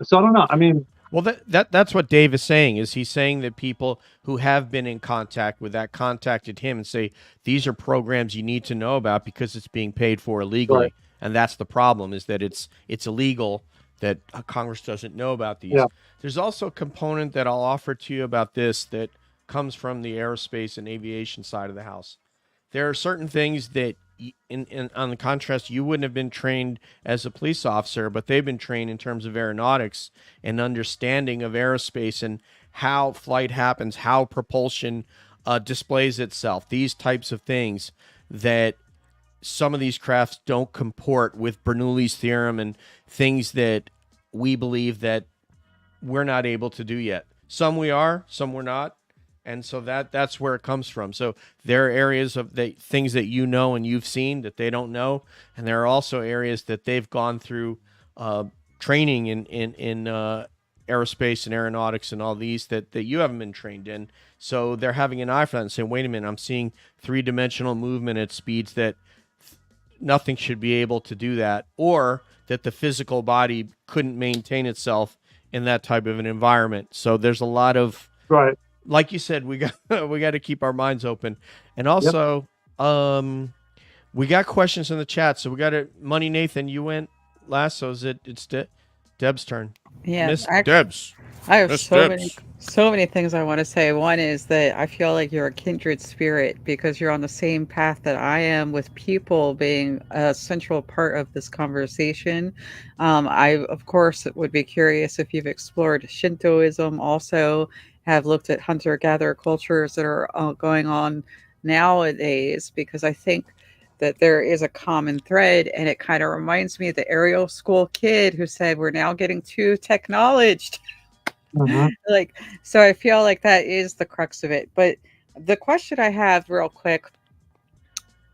So I don't know. I mean, Well, that's what Dave is saying. Is he's saying that people who have been in contact with that contacted him and say these are programs you need to know about because it's being paid for illegally, Right. and that's the problem. Is that it's illegal, that Congress doesn't know about these. Yeah. There's also a component that I'll offer to you about this that comes from the aerospace and aviation side of the house. There are certain things that on the contrast, you wouldn't have been trained as a police officer, but they've been trained in terms of aeronautics and understanding of aerospace and how flight happens, how propulsion displays itself, these types of things that some of these crafts don't comport with Bernoulli's theorem and things that we believe that we're not able to do yet. Some we are, some we're not. And so that's where it comes from. So there are areas of the things that you know and you've seen that they don't know, and there are also areas that they've gone through training in aerospace and aeronautics and all these that you haven't been trained in. So they're having an eye for that and saying, wait a minute, I'm seeing 3-dimensional movement at speeds that nothing should be able to do that, or that the physical body couldn't maintain itself in that type of an environment. So there's a lot of right. Like you said, we got to keep our minds open, and also, we got questions in the chat. So we got it. Money Nathan, you went last, so it's Deb's turn. Yeah, Miss Debs. I have Miss so Debs. many things I want to say. One is that I feel like you're a kindred spirit because you're on the same path that I am, with people being a central part of this conversation. I, of course, would be curious if you've explored Shintoism, also have looked at hunter-gatherer cultures that are going on nowadays, because I think that there is a common thread, and it kind of reminds me of the Ariel School kid who said we're now getting too technologed. Mm-hmm. Like, so I feel like that is the crux of it. But the question I have real quick,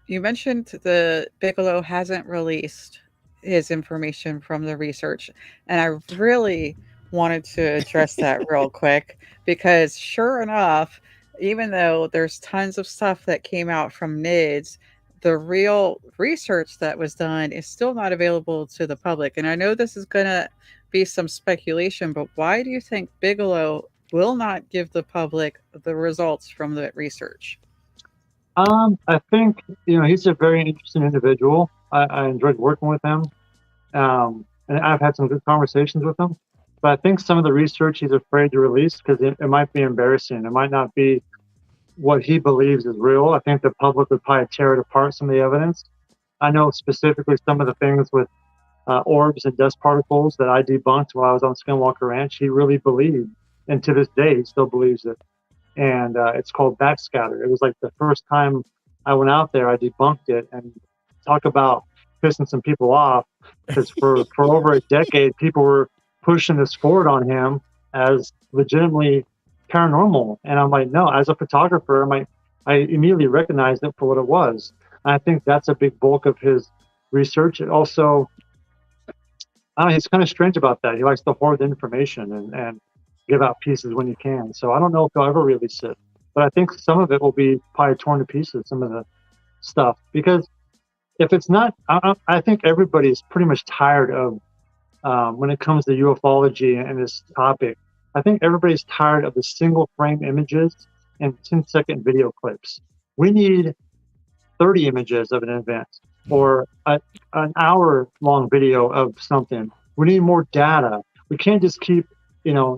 you mentioned the Bigelow hasn't released his information from the research, and I really wanted to address that real quick, because sure enough, even though there's tons of stuff that came out from NIDS, the real research that was done is still not available to the public. And I know this is going to be some speculation, but why do you think Bigelow will not give the public the results from the research? I think, he's a very interesting individual. I enjoyed working with him. And I've had some good conversations with him. But I think some of the research he's afraid to release because it might be embarrassing. It might not be what he believes is real. I think the public would probably tear it apart, some of the evidence. I know specifically some of the things with orbs and dust particles that I debunked while I was on Skinwalker Ranch. He really believed, and to this day, he still believes it. And it's called backscatter. It was like the first time I went out there, I debunked it, and talk about pissing some people off, because for over a decade, people were pushing this forward on him as legitimately paranormal. And I'm like, no, as a photographer, I immediately recognized it for what it was. And I think that's a big bulk of his research. It also, he's kind of strange about that. He likes to hoard the information and give out pieces when he can. So I don't know if he'll ever release it, but I think some of it will be probably torn to pieces, some of the stuff, because if it's not, I think everybody is pretty much tired of, when it comes to ufology and this topic, I think everybody's tired of the single frame images and 10-second video clips. We need 30 images of an event or an hour long video of something. We need more data. We can't just keep,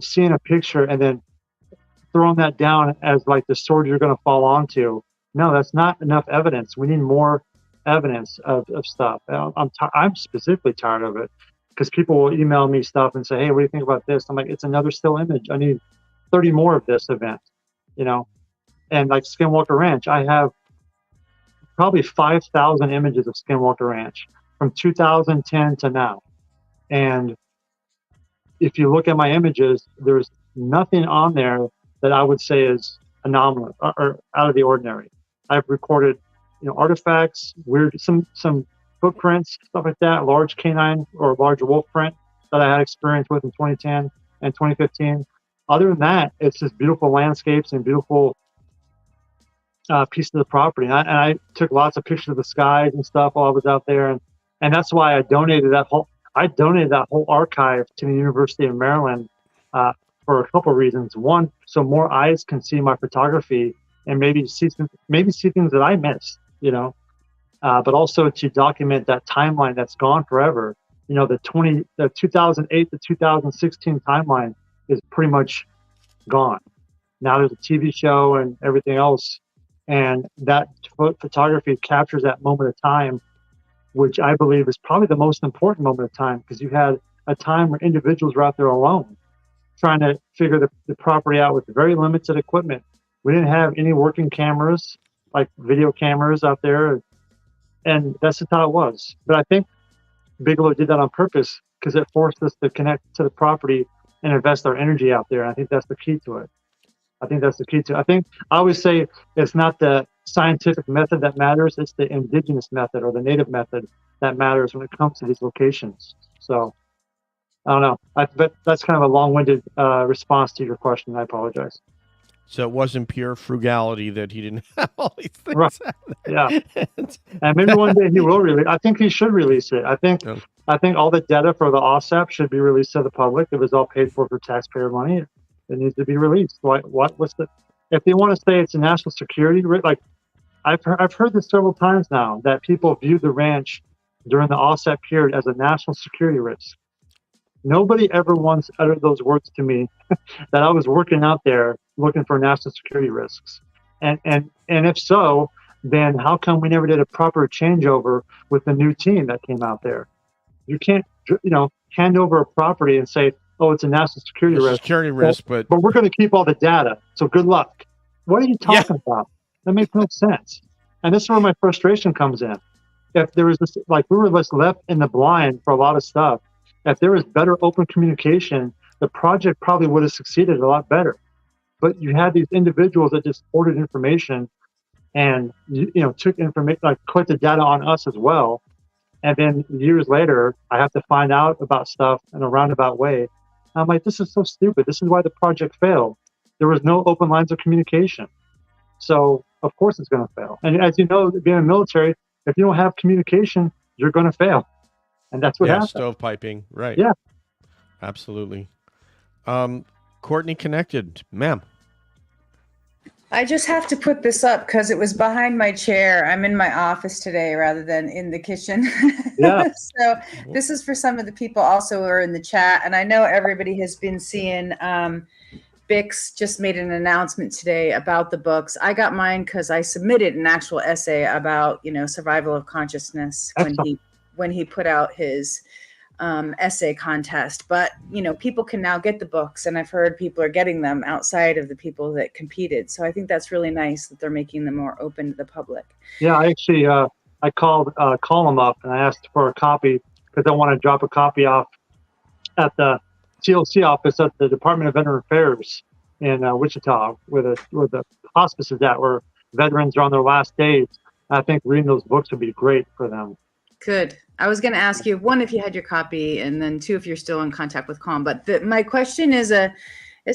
seeing a picture and then throwing that down as like the sword you're going to fall onto. No, that's not enough evidence. We need more evidence of stuff. I'm specifically tired of it, because people will email me stuff and say, hey, what do you think about this? I'm like, it's another still image. I need 30 more of this event, And like Skinwalker Ranch, I have probably 5,000 images of Skinwalker Ranch from 2010 to now. And if you look at my images, there's nothing on there that I would say is anomalous or out of the ordinary. I've recorded, artifacts, weird, some footprints, stuff like that, large canine or large wolf print that I had experience with in 2010 and 2015. other than that, it's just beautiful landscapes and beautiful pieces of the property. And I took lots of pictures of the skies and stuff while I was out there, and that's why I donated that whole archive to the University of Maryland for a couple of reasons. One, so more eyes can see my photography and maybe see things that I missed, you know. But also to document that timeline that's gone forever. You know, the 2008 to 2016 timeline is pretty much gone. Now there's a TV show and everything else, and that photography captures that moment of time, which I believe is probably the most important moment of time, because you had a time where individuals were out there alone, trying to figure the property out with very limited equipment. We didn't have any working cameras, like video cameras out there, and that's just how it was. But I think Bigelow did that on purpose because it forced us to connect to the property and invest our energy out there. And I think that's the key to it. I always say it's not the scientific method that matters, it's the indigenous method or the native method that matters when it comes to these locations. So I don't know. But that's kind of a long-winded response to your question. I apologize. So it wasn't pure frugality that he didn't have all these things. Right. Yeah. And maybe one day he will release. I think he should release it. I think all the data for the USAF should be released to the public. It was all paid for taxpayer money. It needs to be released. If they want to say it's a national security, like I've heard this several times now, that people view the ranch during the USAF period as a national security risk. Nobody ever once uttered those words to me that I was working out there looking for national security risks. And if so, then how come we never did a proper changeover with the new team that came out there? You can't, hand over a property and say, oh, it's a national security risk. But we're going to keep all the data. So good luck. What are you talking about? That makes no sense. And this is where my frustration comes in. If there was this, like, we were just left in the blind for a lot of stuff. If there was better open communication, the project probably would have succeeded a lot better. But you had these individuals that just hoarded information and took information, like collected data on us as well. And then years later, I have to find out about stuff in a roundabout way. I'm like, this is so stupid. This is why the project failed. There was no open lines of communication. So of course it's going to fail. And as you know, being in the military, if you don't have communication, you're going to fail. And that's what happened. Stovepiping, right? Yeah, absolutely. Courtney connected, ma'am. I just have to put this up because it was behind my chair. I'm in my office today rather than in the kitchen. Yeah. So this is for some of the people also who are in the chat. And I know everybody has been seeing Bix just made an announcement today about the books. I got mine because I submitted an actual essay about, survival of consciousness when he put out his essay contest. But people can now get the books, and I've heard people are getting them outside of the people that competed. So I think that's really nice that they're making them more open to the public. Yeah, I actually I called them up and I asked for a copy because I want to drop a copy off at the TLC office at the Department of Veteran Affairs in Wichita, where the hospice is at, where veterans are on their last days. I think reading those books would be great for them. Good. I was going to ask you, one, if you had your copy, and then two, if you're still in contact with Calm. But my question is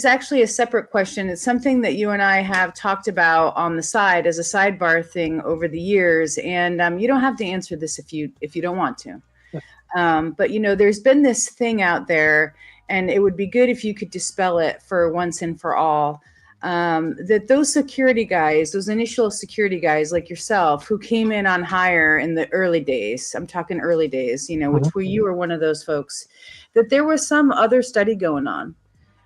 actually a separate question. It's something that you and I have talked about on the side as a sidebar thing over the years. And you don't have to answer this if you don't want to. Yeah. But there's been this thing out there, and it would be good if you could dispel it for once and for all. That those security guys, those initial security guys like yourself, who came in on hire in the early days, I'm talking early days, which you were one of those folks, that there was some other study going on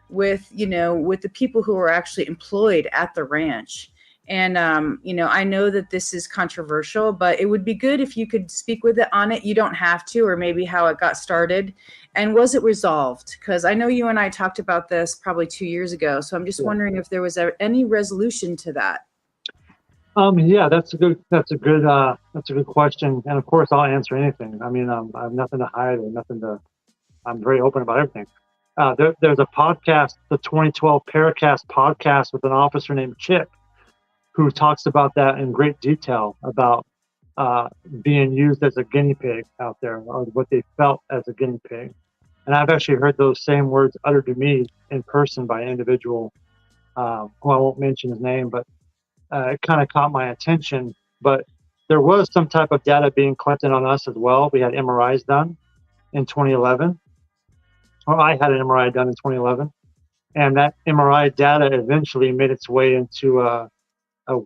with the people who were actually employed at the ranch. And, I know that this is controversial, but it would be good if you could speak with it on it. You don't have to, or maybe how it got started. And was it resolved? Because I know you and I talked about this probably 2 years ago. So I'm just wondering if there was any resolution to that. Yeah, that's a good question. And of course, I'll answer anything. I mean, I have nothing to hide or I'm very open about everything. There's a podcast, the 2012 Paracast podcast with an officer named Chip, who talks about that in great detail about being used as a guinea pig out there, or what they felt as a guinea pig. And I've actually heard those same words uttered to me in person by an individual, who I won't mention his name, but it kind of caught my attention. But there was some type of data being collected on us as well. We had MRIs done in 2011, or I had an MRI done in 2011, and that MRI data eventually made its way into a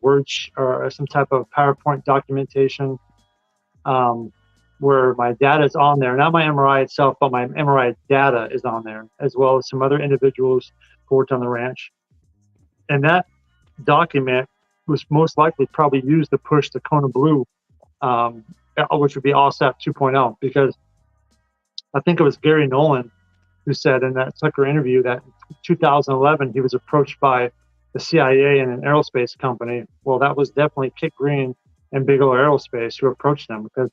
Word or some type of PowerPoint documentation, where my data is on there. Not my MRI itself, but my MRI data is on there, as well as some other individuals who worked on the ranch. And that document was most likely probably used to push the Kona Blue, which would be USAF 2.0, because I think it was Gary Nolan who said in that Tucker interview that in 2011 he was approached by the CIA and an aerospace company. Well, that was definitely Kit Green and Bigelow Aerospace who approached them, because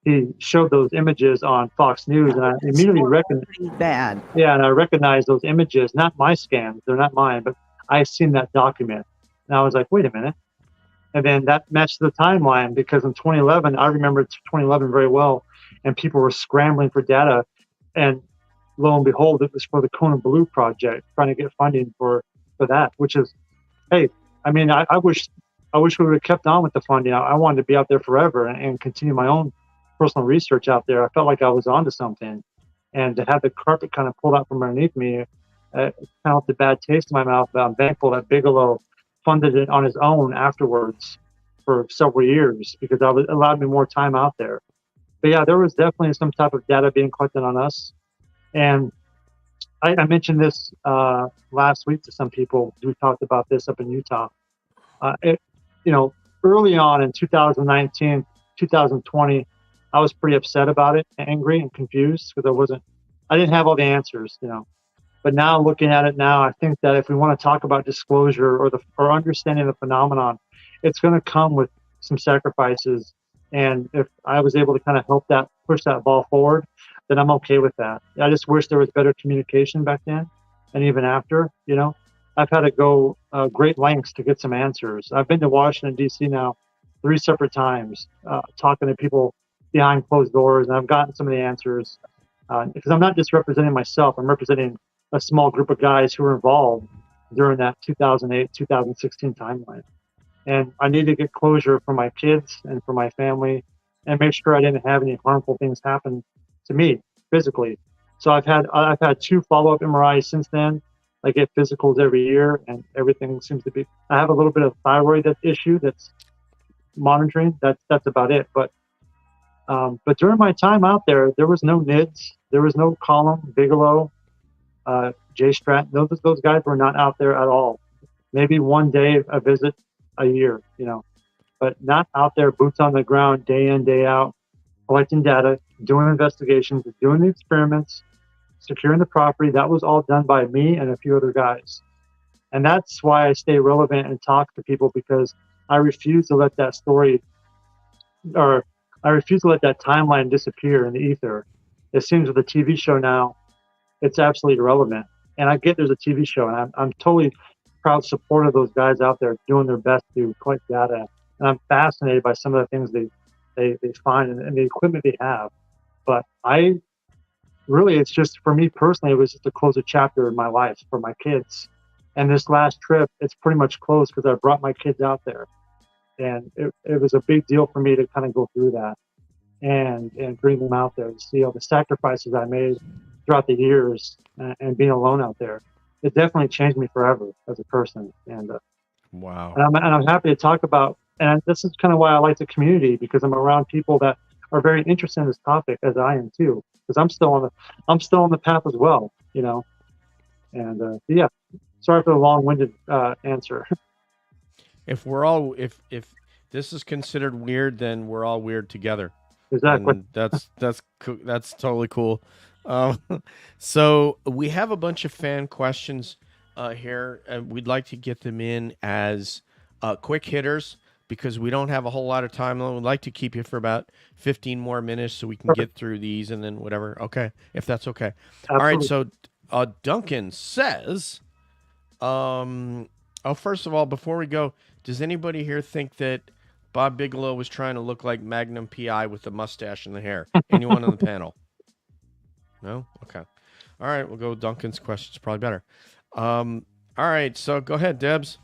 he showed those images on Fox News, and I immediately recognized bad. Yeah, and I recognized those images, not my scans, they're not mine, but I've seen that document. And I was like, wait a minute. And then that matched the timeline, because in 2011, I remember 2011 very well, and people were scrambling for data. And lo and behold, it was for the Kona Blue project, trying to get funding for that, which is, hey, I mean, I wish we would have kept on with the funding. I wanted to be out there forever and continue my own personal research out there. I felt like I was onto something. And to have the carpet kind of pulled out from underneath me, kind of left a bad taste in my mouth. But I'm thankful that Bigelow funded it on his own afterwards for several years, because that allowed me more time out there. But yeah, there was definitely some type of data being collected on us. And I mentioned this last week to some people. We talked about this up in Utah. Early on in 2019, 2020, I was pretty upset about it, angry and confused, because I didn't have all the answers, But now, looking at it now, I think that if we want to talk about disclosure or understanding the phenomenon, it's going to come with some sacrifices. And if I was able to kind of help that push that ball forward, then I'm okay with that. I just wish there was better communication back then, and even after. I've had to go great lengths to get some answers. I've been to Washington D.C. now 3 separate times, talking to people behind closed doors, and I've gotten some of the answers, because I'm not just representing myself. I'm representing a small group of guys who were involved during that 2008, 2016 timeline. And I need to get closure for my kids and for my family, and make sure I didn't have any harmful things happen to me physically. So I've had 2 follow-up MRIs since then. I get physicals every year, and everything seems to be. I have a little bit of thyroid issue that's monitoring. That's about it. But during my time out there was no NIDS, there was no Column, Bigelow, Jay Stratton. Those guys were not out there at all. Maybe one day a visit a year, but not out there, boots on the ground, day in, day out, collecting data, doing investigations, doing the experiments, securing the property. That was all done by me and a few other guys. And that's why I stay relevant and talk to people, because I refuse to let that story, or I refuse to let that timeline disappear in the ether. It seems with the TV show now, it's absolutely irrelevant. And I get there's a TV show, and I'm totally proud support of those guys out there doing their best to collect data. And I'm fascinated by some of the things they find and the equipment they have. But it's just, for me personally, it was just to close a chapter in my life for my kids. And this last trip, it's pretty much closed, because I brought my kids out there. And it was a big deal for me to kind of go through that and bring them out there to see all the sacrifices I made throughout the years, and being alone out there. It definitely changed me forever as a person. And wow. And I'm happy to talk about, and this is kind of why I like the community, because I'm around people that are very interested in this topic, as I am too, because I'm still on the path as well, And yeah, sorry for the long-winded answer. If this is considered weird, then we're all weird together. Exactly. And that's totally cool. So we have a bunch of fan questions here, and we'd like to get them in as quick hitters, because we don't have a whole lot of time. We'd like to keep you for about 15 more minutes so we can get through these, and then whatever. Okay, if that's okay. Absolutely. All right, so Duncan says, first of all, before we go, does anybody here think that Bob Bigelow was trying to look like Magnum PI with the mustache and the hair? Anyone on the panel? No? Okay. All right, we'll go with Duncan's question. It's probably better. All right, so go ahead, Debs.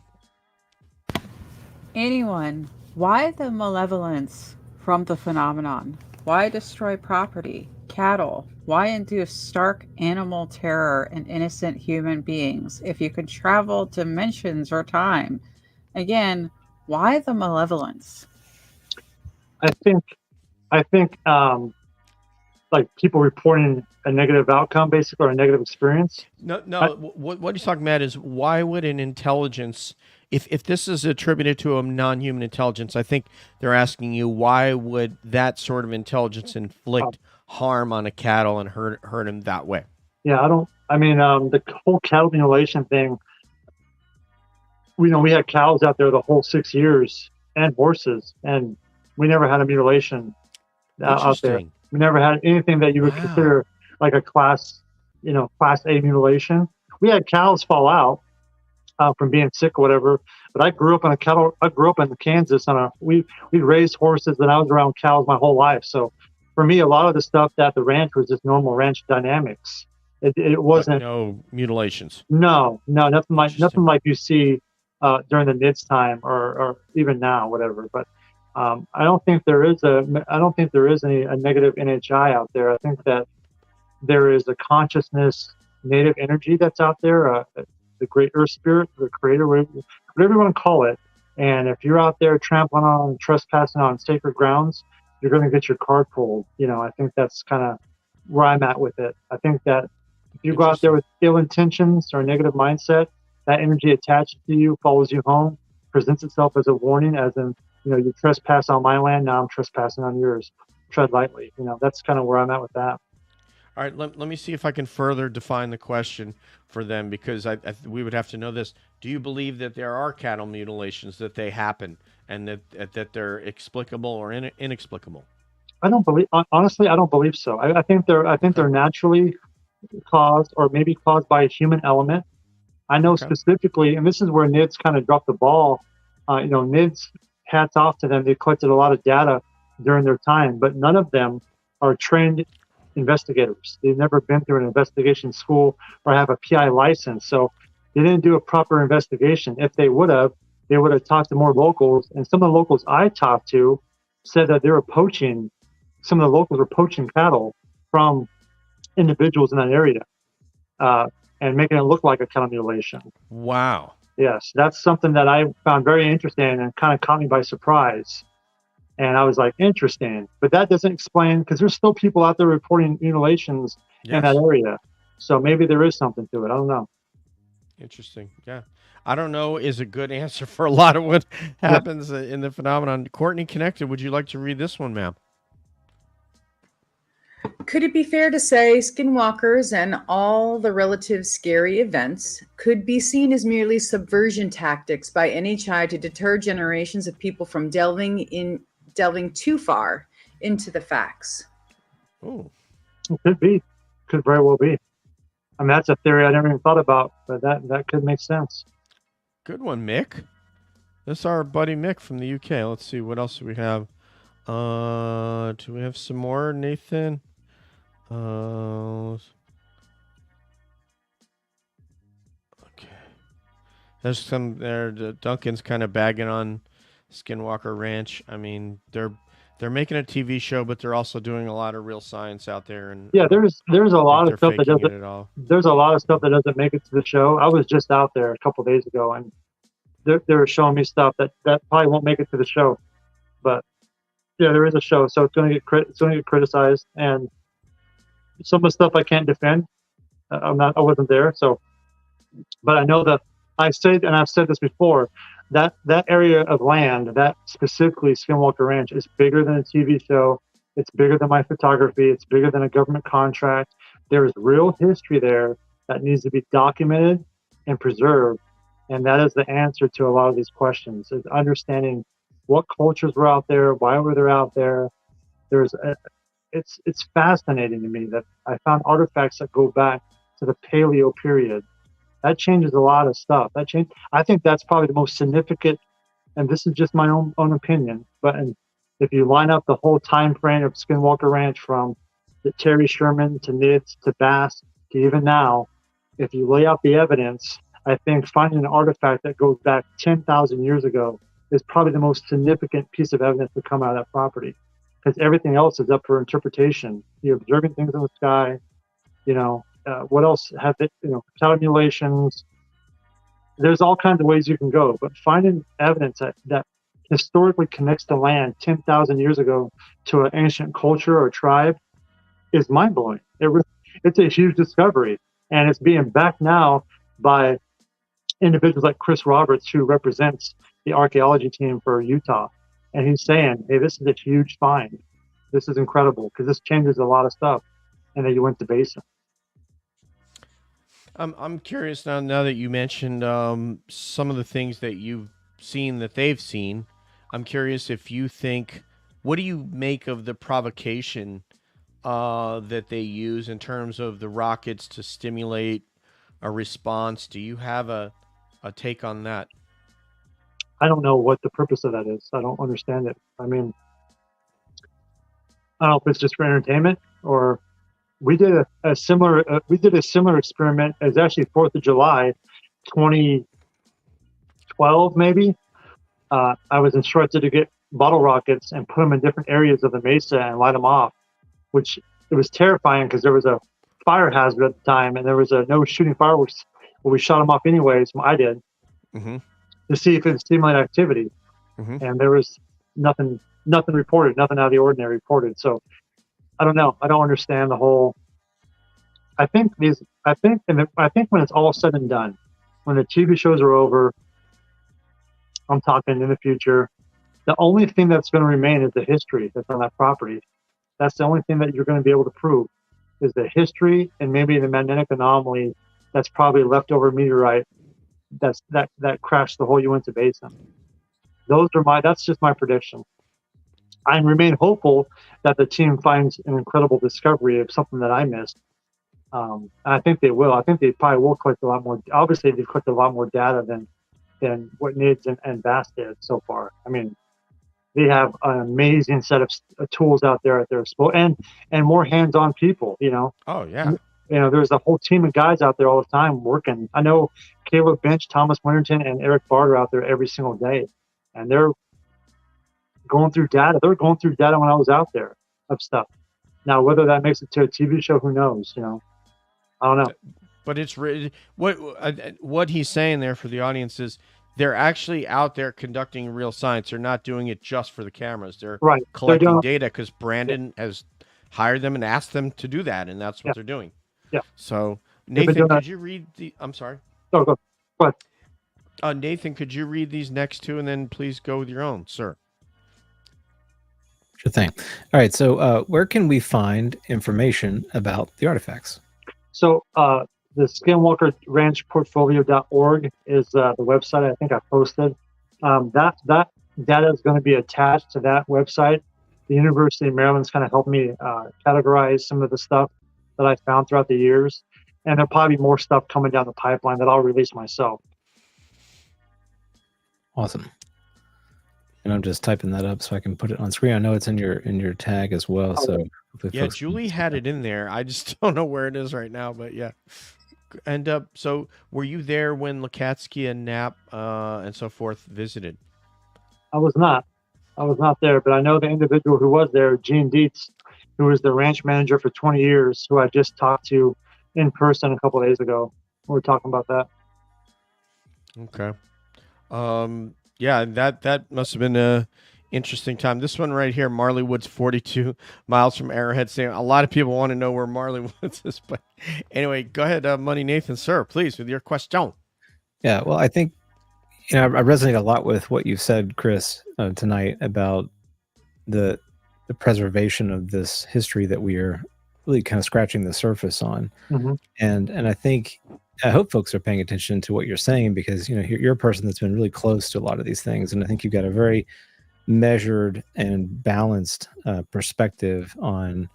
Anyone, why the malevolence from the phenomenon? Why destroy property, cattle? Why induce stark animal terror in innocent human beings if you can travel dimensions or time? Again, why the malevolence? I think like people reporting a negative outcome, basically, or a negative experience. No. What he's talking about is why would an intelligence, if this is attributed to a non-human intelligence, I think they're asking you why would that sort of intelligence inflict harm on a cattle and hurt him that way? Yeah, the whole cattle mutilation thing. We had cows out there the whole 6 years and horses, and we never had a mutilation out there. We never had anything that you would consider like a class A mutilation. We had cows fall out from being sick or whatever. But I grew up in Kansas, and we raised horses, and I was around cows my whole life. So for me, a lot of the stuff at the ranch was just normal ranch dynamics. It wasn't no mutilations. No, nothing like you see during the NIDS time or even now, whatever. But I don't think there is a negative NHI out there. I think that there is a consciousness, native energy that's out there, the great earth spirit, the creator, whatever you want to call it. And if you're out there trampling on, trespassing on sacred grounds, you're going to get your card pulled. I think that's kind of where I'm at with it. I think that if you go out there with ill intentions or a negative mindset, that energy attached to you follows you home, presents itself as a warning, as in, you trespass on my land, now I'm trespassing on yours. Tread lightly. That's kind of where I'm at with that. All right, let me see if I can further define the question for them, because we would have to know this. Do you believe that there are cattle mutilations, that they happen, and that they're explicable or inexplicable? I don't believe so. I think they're naturally caused, or maybe caused by a human element. I know specifically, and this is where NIDS kind of dropped the ball. NIDS, hats off to them. They collected a lot of data during their time, but none of them are trained investigators. They've never been through an investigation school or have a PI license. So they didn't do a proper investigation. If they would have talked to more locals. And some of the locals I talked to said that some of the locals were poaching cattle from individuals in that area and making it look like a cattle mutilation. Wow. Yes, that's something that I found very interesting and kind of caught me by surprise. And I was like, interesting. But that doesn't explain, because there's still people out there reporting mutilations in that area. So maybe there is something to it. I don't know. Interesting. Yeah. I don't know is a good answer for a lot of what happens in the phenomenon. Courtney Connected, would you like to read this one, ma'am? Could it be fair to say skinwalkers and all the relative scary events could be seen as merely subversion tactics by NHI to deter generations of people from delving too far into the facts? Oh, it could be. Could very well be. I mean, that's a theory I never even thought about, but that could make sense. Good one, Mick. This is our buddy Mick from the UK. Let's see, what else do we have? Do we have some more, Nathan? Okay. There's some there. Duncan's kind of bagging on Skinwalker Ranch. I mean, they're making a TV show, but they're also doing a lot of real science out there. And yeah, there's a lot of stuff that doesn't. There's a lot of stuff that doesn't make it to the show. I was just out there a couple of days ago, and they were showing me stuff that probably won't make it to the show. But yeah, there is a show, so it's going to get criticized, and some of the stuff I can't defend. I wasn't there, so. But I know that I've said this before, that area of land, that specifically Skinwalker Ranch, is bigger than a TV show. It's bigger than my photography. It's bigger than a government contract. There is real history there that needs to be documented and preserved, and that is the answer to a lot of these questions. Is understanding what cultures were out there, why were they out there. It's fascinating to me that I found artifacts that go back to the Paleo period. That changes a lot of stuff. I think that's probably the most significant, and this is just my own opinion, but if you line up the whole time frame of Skinwalker Ranch from the Terry Sherman to NIDS to Bass even now, if you lay out the evidence, I think finding an artifact that goes back 10,000 years ago is probably the most significant piece of evidence to come out of that property, because everything else is up for interpretation. You're observing things in the sky, what else have it, cloud mutilations. There's all kinds of ways you can go, but finding evidence that historically connects the land 10,000 years ago to an ancient culture or tribe is mind-blowing. It's a huge discovery, and it's being backed now by individuals like Chris Roberts, who represents the archaeology team for Utah, and he's saying, hey, this is a huge find. This is incredible, because this changes a lot of stuff in the Uinta Basin. I'm curious now that you mentioned some of the things that you've seen that they've seen. I'm curious if you think, what do you make of the provocation that they use in terms of the rockets to stimulate a response? Do you have a take on that? I don't know what the purpose of that is. I don't understand it. I mean, I don't know if it's just for entertainment, or we did a similar experiment. It was actually 4th of July, 2012 maybe. I was instructed to get bottle rockets and put them in different areas of the mesa and light them off, which it was terrifying because there was a fire hazard at the time, and there was no shooting fireworks. Well, we shot them off anyways. I did, to see if it would stimulate activity, and there was nothing reported, nothing out of the ordinary reported. So I don't know. I don't understand the whole. I think when it's all said and done, when the TV shows are over, I'm talking in the future, the only thing that's going to remain is the history that's on that property. That's the only thing that you're going to be able to prove, is the history and maybe the magnetic anomaly that's probably leftover meteorite that crashed the whole Uinta Basin. That's just my prediction. I remain hopeful that the team finds an incredible discovery of something that I missed. I think they will. I think they probably will collect a lot more. Obviously, they've collected a lot more data than what NIDS and Bass did so far. I mean, they have an amazing set of tools out there at their disposal, and more hands-on people. Oh yeah. There's a whole team of guys out there all the time working. I know Caleb Bench, Thomas Winterton, and Eric Barter out there every single day, and they're going through data. They're going through data when I was out there of stuff. Now, whether that makes it to a TV show, who knows? I don't know. But it's what he's saying there for the audience is they're actually out there conducting real science. They're not doing it just for the cameras. They're collecting data because Brandon has hired them and asked them to do that, and that's what they're doing. Yeah. So Nathan, could you read the? I'm sorry. No, go ahead. Nathan, could you read these next two and then please go with your own, sir? Sure thing. All right. So where can we find information about the artifacts? So the Skinwalker Ranch Portfolio.org is the website I think I posted. That data is going to be attached to that website. The University of Maryland's kind of helped me categorize some of the stuff that I found throughout the years. And there'll probably be more stuff coming down the pipeline that I'll release myself. Awesome. And I'm just typing that up so I can put it on screen. I know it's in your tag as well. So yeah, Julie had it in there. I just don't know where it is right now, but yeah. And so were you there when Lukatsky and Knapp and so forth visited? I was not there, but I know the individual who was there, Gene Dietz, who was the ranch manager for 20 years, who I just talked to in person a couple of days ago. We were talking about that. Okay. Yeah, that must have been a interesting time. This one right here, Marley Woods, 42 miles from Arrowhead. Saying a lot of people want to know where Marley Woods is, but anyway, go ahead, Money Nathan, sir, please, with your question. Yeah, well, I think I resonate a lot with what you said, Chris, tonight about the preservation of this history that we are really kind of scratching the surface on, and I hope folks are paying attention to what you're saying, because you're a person that's been really close to a lot of these things, and I think you've got a very measured and balanced perspective on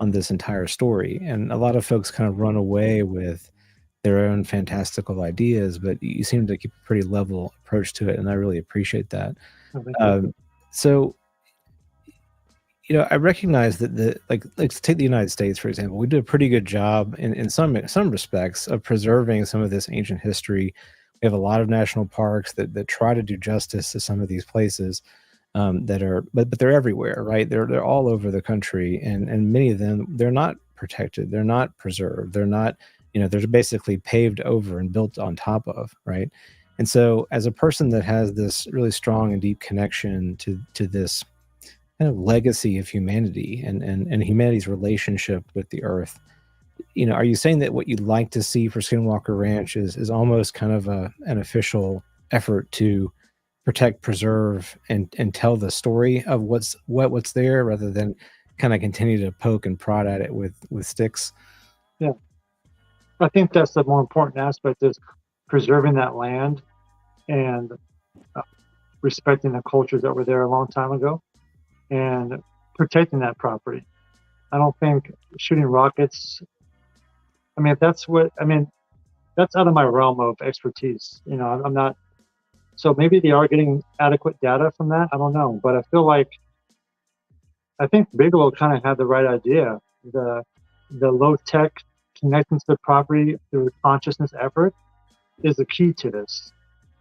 this entire story. And a lot of folks kind of run away with their own fantastical ideas, but you seem to keep a pretty level approach to it, and I really appreciate that. So I recognize that let's take the United States, for example. We do a pretty good job in some respects of preserving some of this ancient history. We have a lot of national parks that try to do justice to some of these places that are, but they're everywhere, right? They're all over the country, and many of them, they're not protected, they're not preserved, they're not, they're basically paved over and built on top of, right? And so, as a person that has this really strong and deep connection to this kind of legacy of humanity and humanity's relationship with the earth, are you saying that what you'd like to see for Skinwalker Ranch is almost kind of an official effort to protect, preserve, and tell the story of what's there, rather than kind of continue to poke and prod at it with sticks? Yeah, I think that's the more important aspect, is preserving that land and respecting the cultures that were there a long time ago and protecting that property. I don't think shooting rockets, if that's that's out of my realm of expertise. I'm not, so maybe they are getting adequate data from that. I don't know, but I think Bigelow kind of had the right idea. The low tech connecting to the property through consciousness effort is the key to this,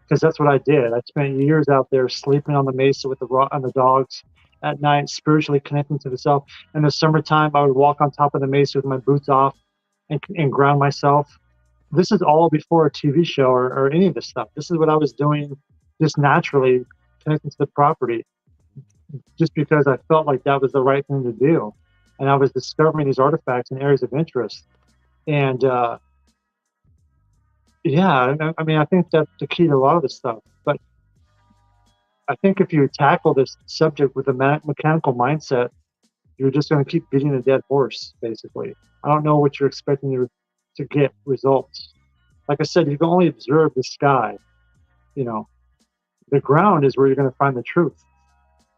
because that's what I did. I spent years out there sleeping on the mesa with the dogs at night, spiritually connecting to the self. In the summertime, I would walk on top of the mesa with my boots off and ground myself. This is all before a TV show or any of this stuff. This is what I was doing just naturally, connecting to the property, just because I felt like that was the right thing to do. And I was discovering these artifacts and areas of interest. And I think that's the key to a lot of this stuff. But I think if you tackle this subject with a mechanical mindset, you're just going to keep beating a dead horse, basically. I don't know what you're expecting to get results. Like I said, you can only observe the sky. The ground is where you're going to find the truth.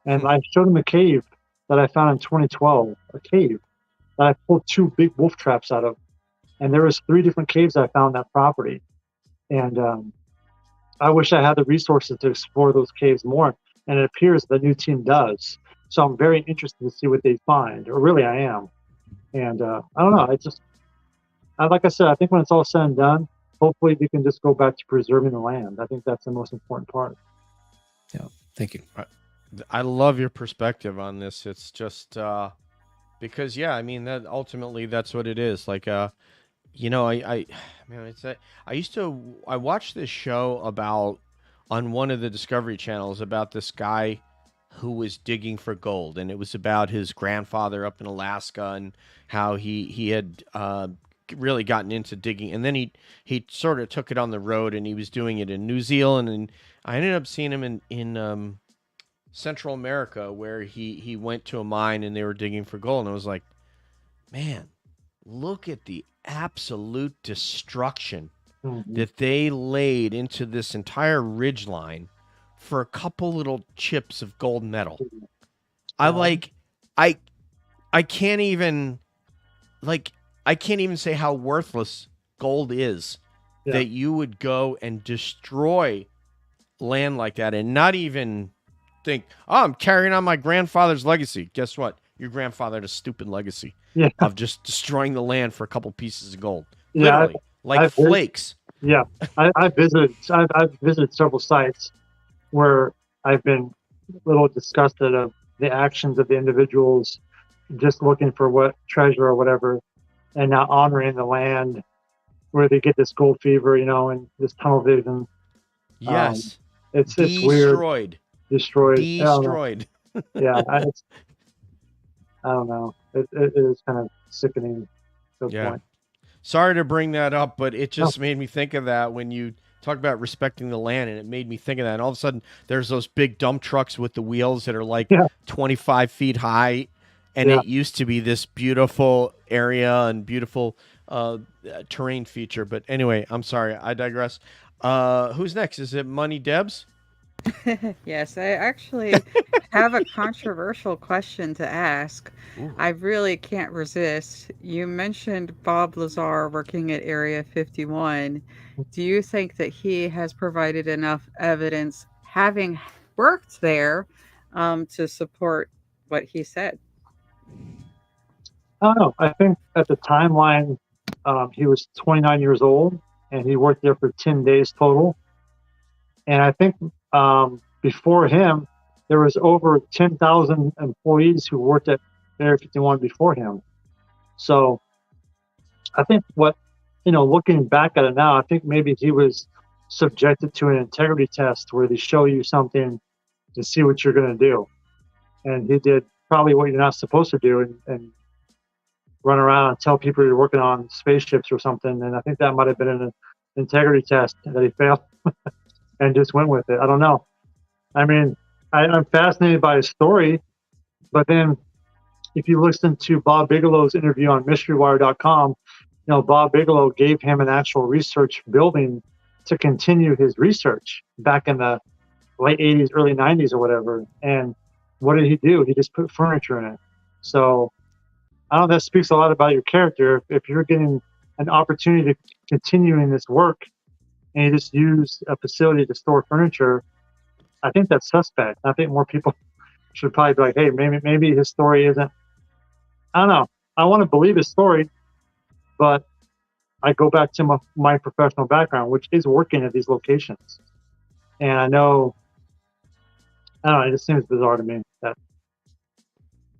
And I showed him a cave that I found in 2012, a cave that I pulled 2 big wolf traps out of. And there was 3 different caves I found on that property. And I wish I had the resources to explore those caves more. And it appears the new team does. So I'm very interested to see what they find, or really I am. And I don't know. Like I said, I think when it's all said and done, hopefully we can just go back to preserving the land. I think that's the most important part. Yeah. Thank you. I love your perspective on this. It's just because, that ultimately that's what it is. Like, I watched this show on one of the Discovery channels about this guy who was digging for gold, and it was about his grandfather up in Alaska and how he had really gotten into digging, and then he sort of took it on the road, and he was doing it in New Zealand, and I ended up seeing him in Central America, where he went to a mine and they were digging for gold, and I was like, man, look at the absolute destruction that they laid into this entire ridgeline for a couple little chips of gold metal. I can't even say how worthless gold is, that you would go and destroy land like that and not even think, I'm carrying on my grandfather's legacy. Guess what? Your grandfather had a stupid legacy of just destroying the land for a couple pieces of gold. Literally, flakes. I've visited several sites where I've been a little disgusted of the actions of the individuals just looking for what treasure or whatever, and not honoring the land where they get this gold fever, and this tunnel vision. Yes. It's weird. Destroyed. I don't know. It is kind of sickening to a point. Sorry to bring that up, but it just made me think of that when you talk about respecting the land, and it made me think of that. And all of a sudden, there's those big dump trucks with the wheels that are like 25 feet high, and it used to be this beautiful area and beautiful terrain feature. But anyway, I'm sorry, I digress. Who's next? Is it Money Debs? Yes, I actually have a controversial question to ask. Ooh. I really can't resist. You mentioned Bob Lazar working at Area 51. Do you think that he has provided enough evidence, having worked there, to support what he said? I don't know. I think at the timeline, he was 29 years old, and he worked there for 10 days total. And I think before him, there was over 10,000 employees who worked at Area 51 before him. So I think looking back at it now, I think maybe he was subjected to an integrity test where they show you something to see what you're going to do. And he did probably what you're not supposed to do and run around and tell people you're working on spaceships or something. And I think that might have been an integrity test that he failed and just went with it. I don't know. I mean, I'm fascinated by his story, but then if you listen to Bob Bigelow's interview on MysteryWire.com, Bob Bigelow gave him an actual research building to continue his research back in the late 80s, early 90s or whatever. And what did he do? He just put furniture in it. So I don't know, that speaks a lot about your character. If you're getting an opportunity to continue in this work and you just use a facility to store furniture, I think that's suspect. I think more people should probably be like, hey, maybe his story isn't, I don't know. I want to believe his story, but I go back to my professional background, which is working at these locations. And I don't know, it just seems bizarre to me.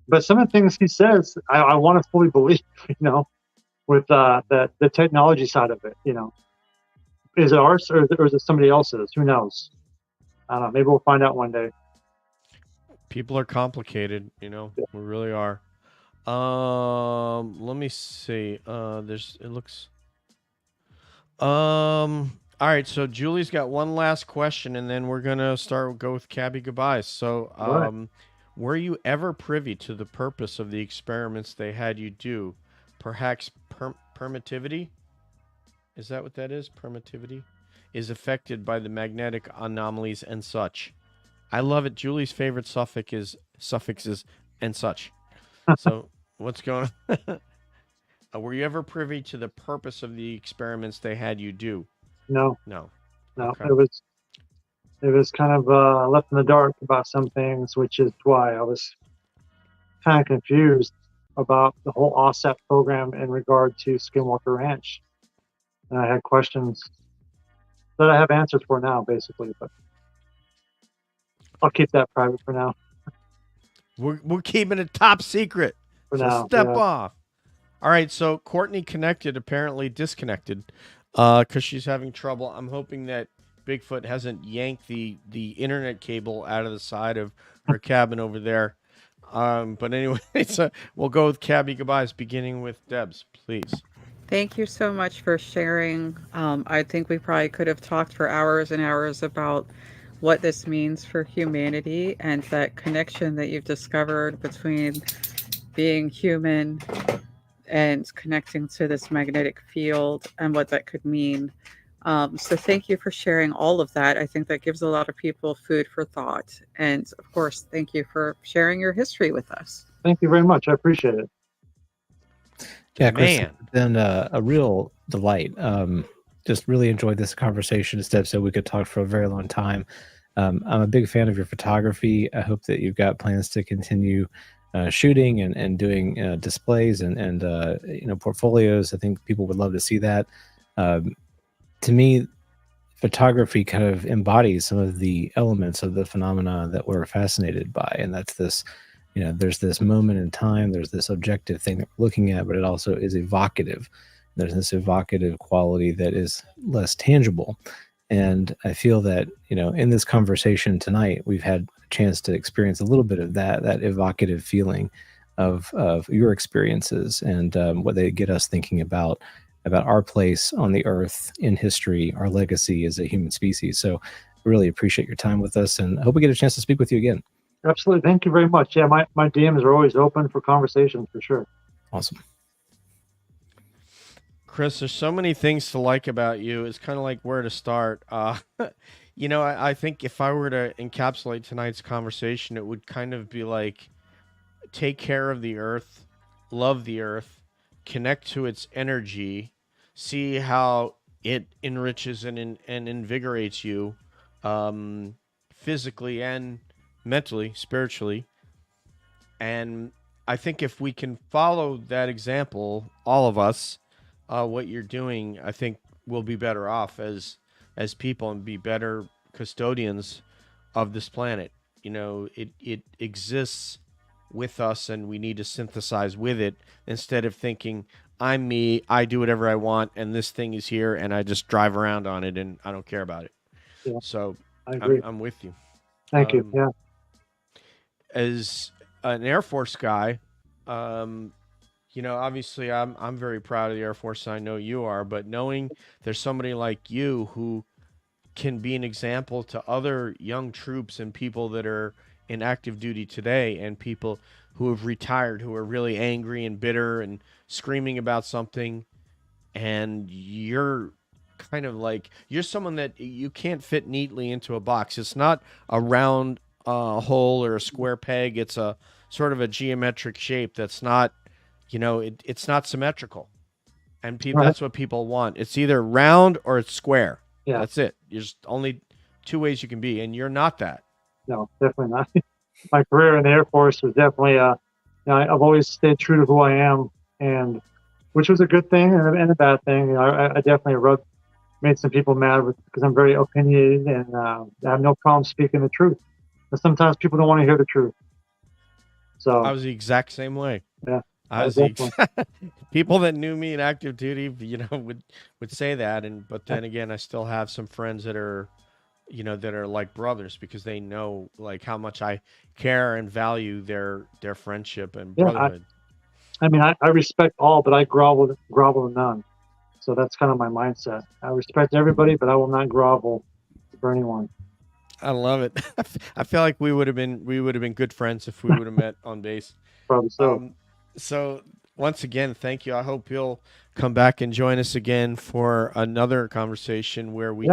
But some of the things he says, I want to fully believe, with the technology side of it, Is it ours or is it somebody else's? Who knows? I don't know. Maybe we'll find out one day. People are complicated, we really are. Let me see. All right, so Julie's got one last question, and then we're gonna go with Cabby goodbyes. So, Right. were you ever privy to the purpose of the experiments they had you do? Perhaps permittivity? Is that what that is? Permittivity is affected by the magnetic anomalies and such. I love it. Julie's favorite suffixes and such. So, what's going on? Were you ever privy to the purpose of the experiments they had you do? No. No. Okay. It was kind of left in the dark about some things, which is why I was kind of confused about the whole OSAP program in regard to Skinwalker Ranch. And I had questions that I have answers for now, basically, but I'll keep that private for now. We're keeping it top secret. For so now, step yeah. off. All right, so Courtney connected, apparently disconnected, because she's having trouble. I'm hoping that Bigfoot hasn't yanked the internet cable out of the side of her cabin over there. But anyway, so we'll go with Cabby goodbyes, beginning with Debs, please. Thank you so much for sharing. I think we probably could have talked for hours and hours about what this means for humanity and that connection that you've discovered between being human and connecting to this magnetic field and what that could mean. So thank you for sharing all of that. I think that gives a lot of people food for thought. And of course, thank you for sharing your history with us. Thank you very much. I appreciate it. Yeah, Chris, Man. it's been a real delight. Just really enjoyed this conversation. Steph said we could talk for a very long time. I'm a big fan of your photography. I hope that you've got plans to continue shooting and doing displays and portfolios. I think people would love to see that. To me, photography kind of embodies some of the elements of the phenomena that we're fascinated by, and that's this. There's this moment in time, there's this objective thing that we're looking at, but it also is evocative. There's this evocative quality that is less tangible. And I feel that, in this conversation tonight, we've had a chance to experience a little bit of that evocative feeling of your experiences and what they get us thinking about our place on the earth in history, our legacy as a human species. So I really appreciate your time with us, and I hope we get a chance to speak with you again. Absolutely. Thank you very much. Yeah, my DMs are always open for conversations for sure. Awesome. Chris, there's so many things to like about you. It's kind of like where to start. I think if I were to encapsulate tonight's conversation, it would kind of be like take care of the earth, love the earth, connect to its energy, see how it enriches and invigorates you physically and mentally, spiritually, and I think if we can follow that example, all of us, what you're doing, I think we'll be better off as people and be better custodians of this planet. You know, it exists with us, and we need to synthesize with it instead of thinking I'm me, I do whatever I want, and this thing is here, and I just drive around on it, and I don't care about it. Yeah, So I agree. I'm with you. Thank you. Yeah. As an Air Force guy, you know, obviously I'm very proud of the Air Force. I know you are, but knowing there's somebody like you who can be an example to other young troops and people that are in active duty today, and people who have retired, who are really angry and bitter and screaming about something, and you're kind of like, you're someone that you can't fit neatly into a box. It's not a round hole or a square peg. It's a sort of a geometric shape that's not, you know, it's not symmetrical. And people, Right. that's what people want. It's either round or it's square. Yeah. That's it. There's only two ways you can be, and you're not that. No, definitely not. My career in the Air Force was definitely, you know, I've always stayed true to who I am, and which was a good thing and a bad thing. You know, I definitely made some people mad because I'm very opinionated, and I have no problem speaking the truth. But sometimes people don't want to hear the truth. So I was the exact same way. Yeah, I was people that knew me in active duty, you know, would say that, but then again, I still have some friends that are, you know, that are like brothers, because they know like how much I care and value their friendship and brotherhood. I mean, I respect all, but I grovel to none. So that's kind of my mindset. I respect everybody, but I will not grovel for anyone. I love it. I feel like we would have been good friends if we would have met on base. Probably so. So once again, thank you. I hope you'll come back and join us again for another conversation where we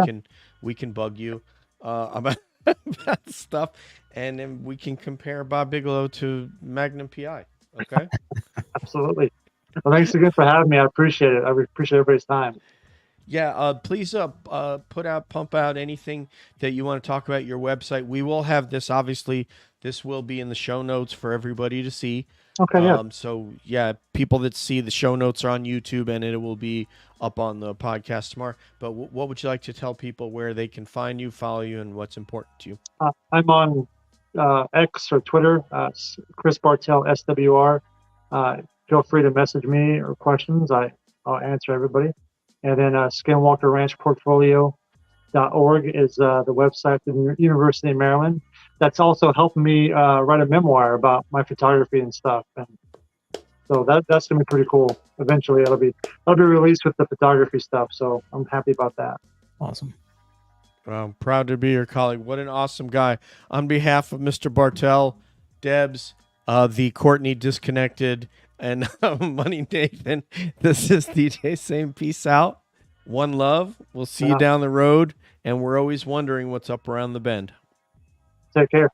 can bug you about stuff, and then we can compare Bob Bigelow to Magnum PI. Okay. Absolutely. Well, thanks again for having me. I appreciate it. I appreciate everybody's time. Yeah, please pump out anything that you want to talk about, your website. We will have this, obviously, this will be in the show notes for everybody to see. Okay, yeah. So, yeah, people that see the show notes are on YouTube, and it will be up on the podcast tomorrow. But what would you like to tell people where they can find you, follow you, and what's important to you? I'm on X or Twitter, Chris Bartel, SWR. Feel free to message me or questions. I'll answer everybody. And then Skinwalker Ranch Portfolio.org is the website of the University of Maryland. That's also helping me write a memoir about my photography and stuff. And so that's gonna be pretty cool. Eventually, it'll be released with the photography stuff. So I'm happy about that. Awesome. Well, I'm proud to be your colleague. What an awesome guy. On behalf of Mr. Bartel, Debs, the Courtney Disconnected, and Money Nathan, this is DJ saying peace out. One love. We'll see you down the road, and we're always wondering what's up around the bend. Take care.